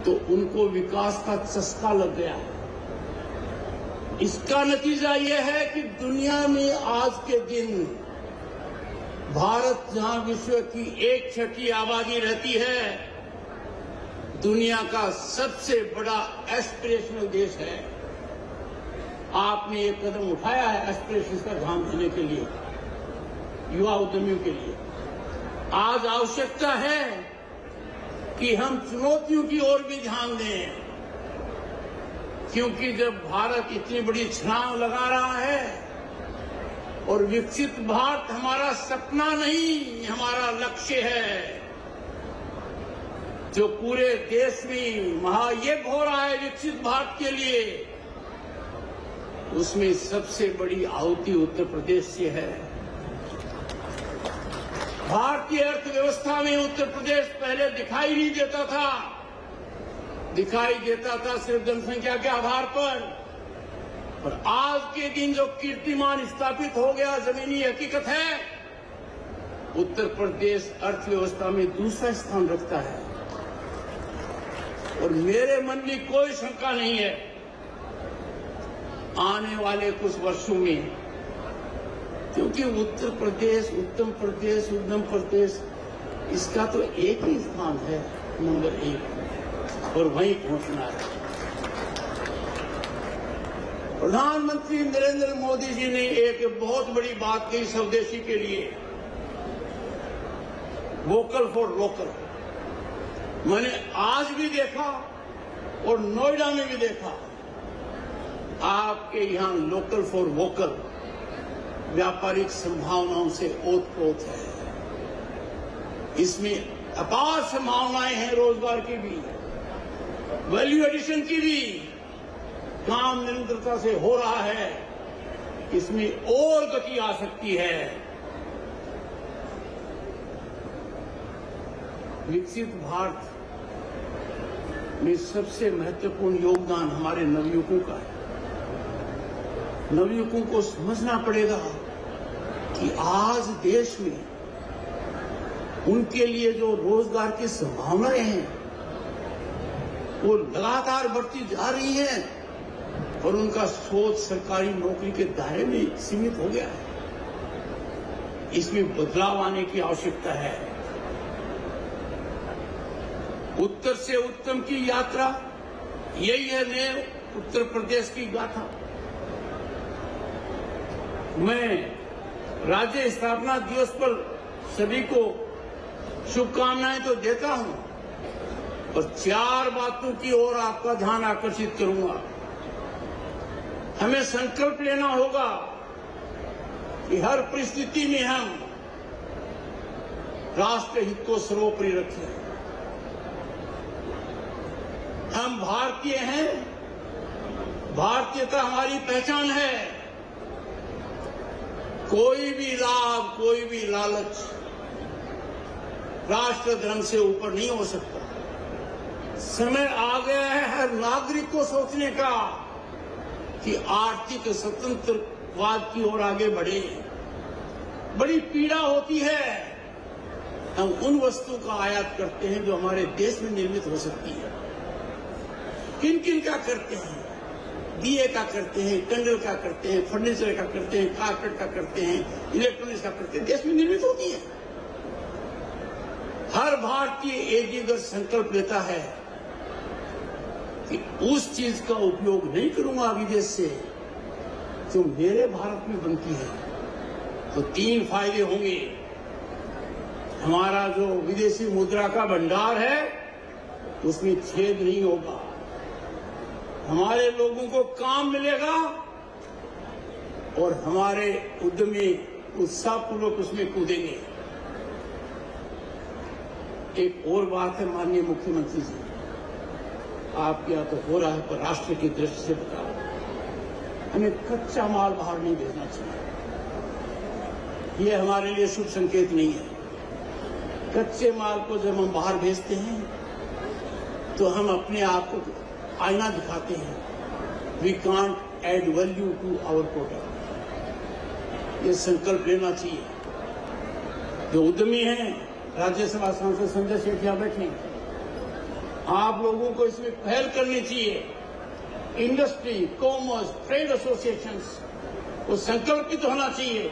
तो उनको विकास का चस्का लग गया। इसका नतीजा ये है कि दुनिया में आज के दिन भारत, जहां विश्व की 1/6 आबादी रहती है, दुनिया का सबसे बड़ा एस्पिरेशनल देश है। आपने एक कदम उठाया है एस्पिरेशंस का ध्यान देने के लिए, युवा उद्यमियों के लिए। आज आवश्यकता है कि हम चुनौतियों की ओर भी ध्यान दें, क्योंकि जब भारत इतनी बड़ी छलांग लगा रहा है और विकसित भारत हमारा सपना नहीं, हमारा लक्ष्य है, जो पूरे देश में महायज्ञ हो रहा है विकसित भारत के लिए, उसमें सबसे बड़ी आहुति उत्तर प्रदेश से है। भारतीय अर्थव्यवस्था में उत्तर प्रदेश पहले दिखाई नहीं देता था, दिखाई देता था सिर्फ जनसंख्या के आधार पर, और आज के दिन जो कीर्तिमान स्थापित हो गया, जमीनी हकीकत है, उत्तर प्रदेश अर्थव्यवस्था में दूसरा स्थान रखता है। और मेरे मन में कोई शंका नहीं है, आने वाले कुछ वर्षों में, क्योंकि उत्तर प्रदेश, उत्तम प्रदेश, उद्यम प्रदेश, इसका तो एक ही स्थान है, नंबर 1, और वहीं पहुंचना है। प्रधानमंत्री नरेंद्र मोदी जी ने एक बहुत बड़ी बात कही स्वदेशी के लिए, वोकल फॉर लोकल। मैंने आज भी देखा और नोएडा में भी देखा, आपके यहां लोकल फॉर वोकल व्यापारिक संभावनाओं से ओतप्रोत है। इसमें अपार संभावनाएं हैं, रोजगार की भी, वैल्यू एडिशन की भी। काम निरंतरता से हो रहा है, इसमें और गति आ सकती है। विकसित भारत में सबसे महत्वपूर्ण योगदान हमारे नवयुवकों का है। नवयुवकों को समझना पड़ेगा कि आज देश में उनके लिए जो रोजगार की संभावनाएं हैं, वो लगातार बढ़ती जा रही हैं, और उनका सोच सरकारी नौकरी के दायरे में सीमित हो गया है। इसमें बदलाव आने की आवश्यकता है। उत्तर से उत्तम की यात्रा, यही है नए उत्तर प्रदेश की गाथा। मैं राज्य स्थापना दिवस पर सभी को शुभकामनाएं तो देता हूं, और 4 बातों की ओर आपका ध्यान आकर्षित करूंगा। हमें संकल्प लेना होगा कि हर परिस्थिति में हम राष्ट्र हित को सर्वोपरि रखें। हम भारतीय हैं, भारतीयता हमारी पहचान है, कोई भी लाभ, कोई भी लालच राष्ट्र धर्म से ऊपर नहीं हो सकता। समय आ गया है हर नागरिक को सोचने का कि आर्थिक स्वतंत्रवाद की ओर आगे बढ़े। बड़ी पीड़ा होती है हम उन वस्तुओं का आयात करते हैं जो हमारे देश में निर्मित हो सकती है। किन किन का करते हैं? दिए का करते हैं, कैंडल का करते हैं, फर्नीचर का करते हैं, कारपेट का करते हैं, इलेक्ट्रॉनिक्स का करते हैं, देश में निर्मित होती है। हर भारतीय एक ही अगर संकल्प लेता है कि उस चीज का उपयोग नहीं करूंगा विदेश से जो मेरे भारत में बनती है, तो 3 फायदे होंगे। हमारा जो विदेशी मुद्रा का भंडार है उसमें छेद नहीं होगा, हमारे लोगों को काम मिलेगा और हमारे उद्यमी उत्साहपूर्वक उसमें कूदेंगे। एक और बात है माननीय मुख्यमंत्री जी, आपके यहाँ तो हो रहा है पर राष्ट्र की दृष्टि से बता रहा हूं, हमें कच्चा माल बाहर नहीं भेजना चाहिए। ये हमारे लिए शुभ संकेत नहीं है। कच्चे माल को जब हम बाहर भेजते हैं तो हम अपने आप को आईना दिखाते हैं, we can't add value to our product. ये संकल्प लेना चाहिए। जो उद्यमी हैं, राज्यसभा सांसद संजय सेठ यहाँ बैठे हैं, आप लोगों को इसमें पहल करनी चाहिए। इंडस्ट्री, कॉमर्स, ट्रेड एसोसिएशंस को संकल्पित होना चाहिए।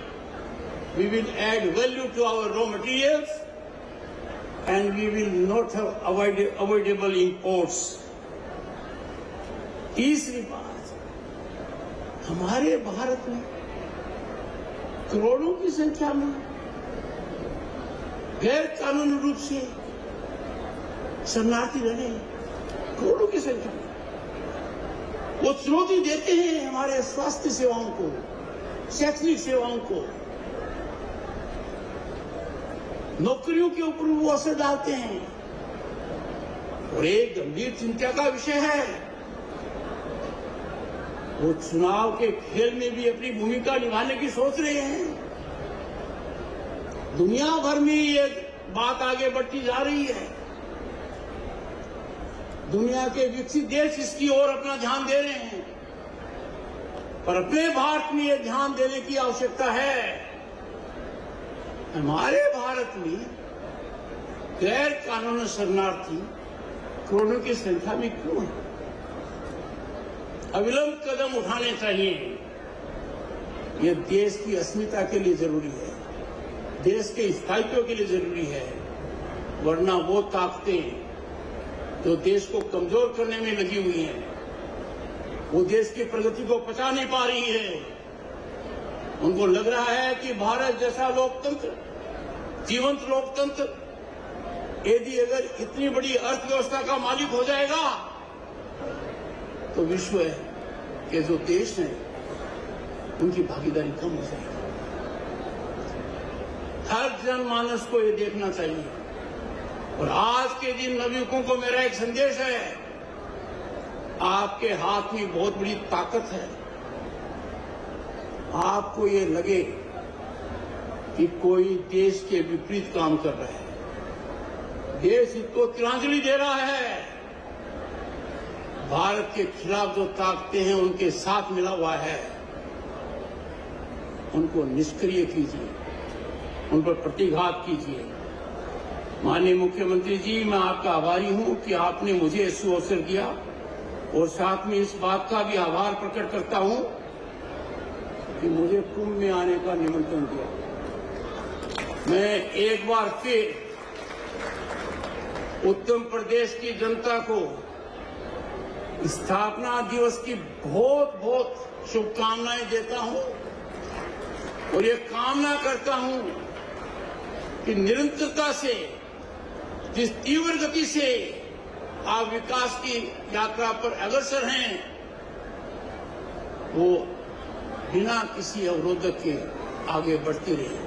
We will add value to our raw materials and we will not have avoidable imports. तीसरी बात, हमारे भारत में करोड़ों की संख्या में गैर कानूनी रूप से शरणार्थी रह रहे हैं, करोड़ों की संख्या में। वो चुनौती देते हैं हमारे स्वास्थ्य सेवाओं को, शैक्षणिक सेवाओं को, नौकरियों के ऊपर वो असर डालते हैं और एक गंभीर चिंता का विषय है, वो चुनाव के खेल में भी अपनी भूमिका निभाने की सोच रहे हैं। दुनिया भर में ये बात आगे बढ़ती जा रही है। दुनिया के विकसित देश इसकी ओर अपना ध्यान दे रहे हैं, पर अपने भारत में ये ध्यान देने की आवश्यकता है। हमारे भारत में गैर कानूनी शरणार्थी करोड़ों की संख्या में क्यों है? अविलंब कदम उठाने चाहिए। यह देश की अस्मिता के लिए जरूरी है, देश के स्थायित्व के लिए जरूरी है, वरना वो ताकतें जो देश को कमजोर करने में लगी हुई हैं, वो देश की प्रगति को पचा नहीं पा रही है। उनको लग रहा है कि भारत जैसा लोकतंत्र, जीवंत लोकतंत्र, यदि अगर इतनी बड़ी अर्थव्यवस्था का मालिक हो जाएगा तो विश्व के जो देश हैं उनकी भागीदारी कम हो जाएगी। हर जनमानस को ये देखना चाहिए। और आज के दिन नवयुवकों को मेरा एक संदेश है, आपके हाथ में बहुत बड़ी ताकत है। आपको ये लगे कि कोई देश के विपरीत काम कर रहा है, देश इसको तिलांजलि दे रहा है, भारत के खिलाफ जो ताकतें हैं उनके साथ मिला हुआ है, उनको निष्क्रिय कीजिए, उन पर प्रतिघात कीजिए। माननीय मुख्यमंत्री जी, मैं आपका आभारी हूं कि आपने मुझे इस अवसर दिया और साथ में इस बात का भी आभार प्रकट करता हूं कि मुझे कुंभ में आने का निमंत्रण दिया। मैं एक बार फिर उत्तर प्रदेश की जनता को स्थापना दिवस की बहुत बहुत शुभकामनाएं देता हूं और ये कामना करता हूं कि निरंतरता से, जिस तीव्र गति से आप विकास की यात्रा पर अग्रसर हैं, वो बिना किसी अवरोधक के आगे बढ़ते रहे।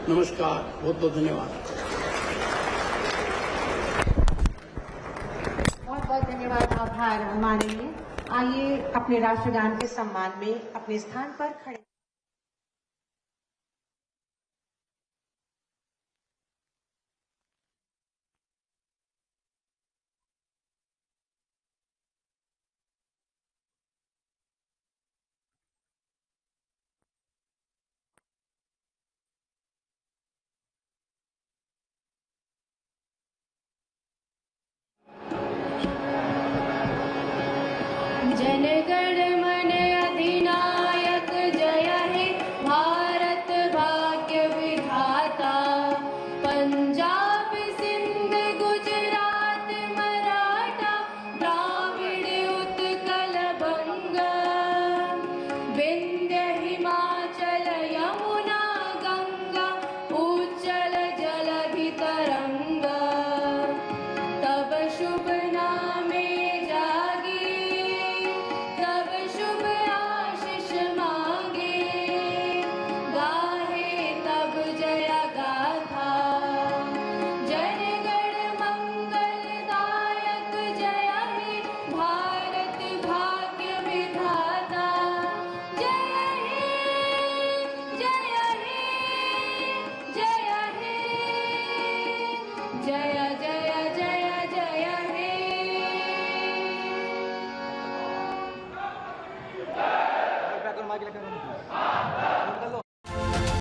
नमस्कार, बहुत बहुत धन्यवाद। बहुत बहुत धन्यवाद, आभार माननीय। आइए अपने राष्ट्रगान के सम्मान में अपने स्थान पर खड़े जनगण मन अधिनायक जय हे भारत भाग्य विधाता। पंजाब सिंध गुजरात मराठा द्राविड़ उत्कल बंगा। विंध्य हिमाचल यमुना गंगा उच्चल जलधि तरंगा। तब शुभ नामे जागे, तब शुभ आशीष मांगे। गाहे तब जय गाथा, जनगण मंगलदायक जय हे भारत भाग्य विधाता। जय हे, जय हे, जय हे, जय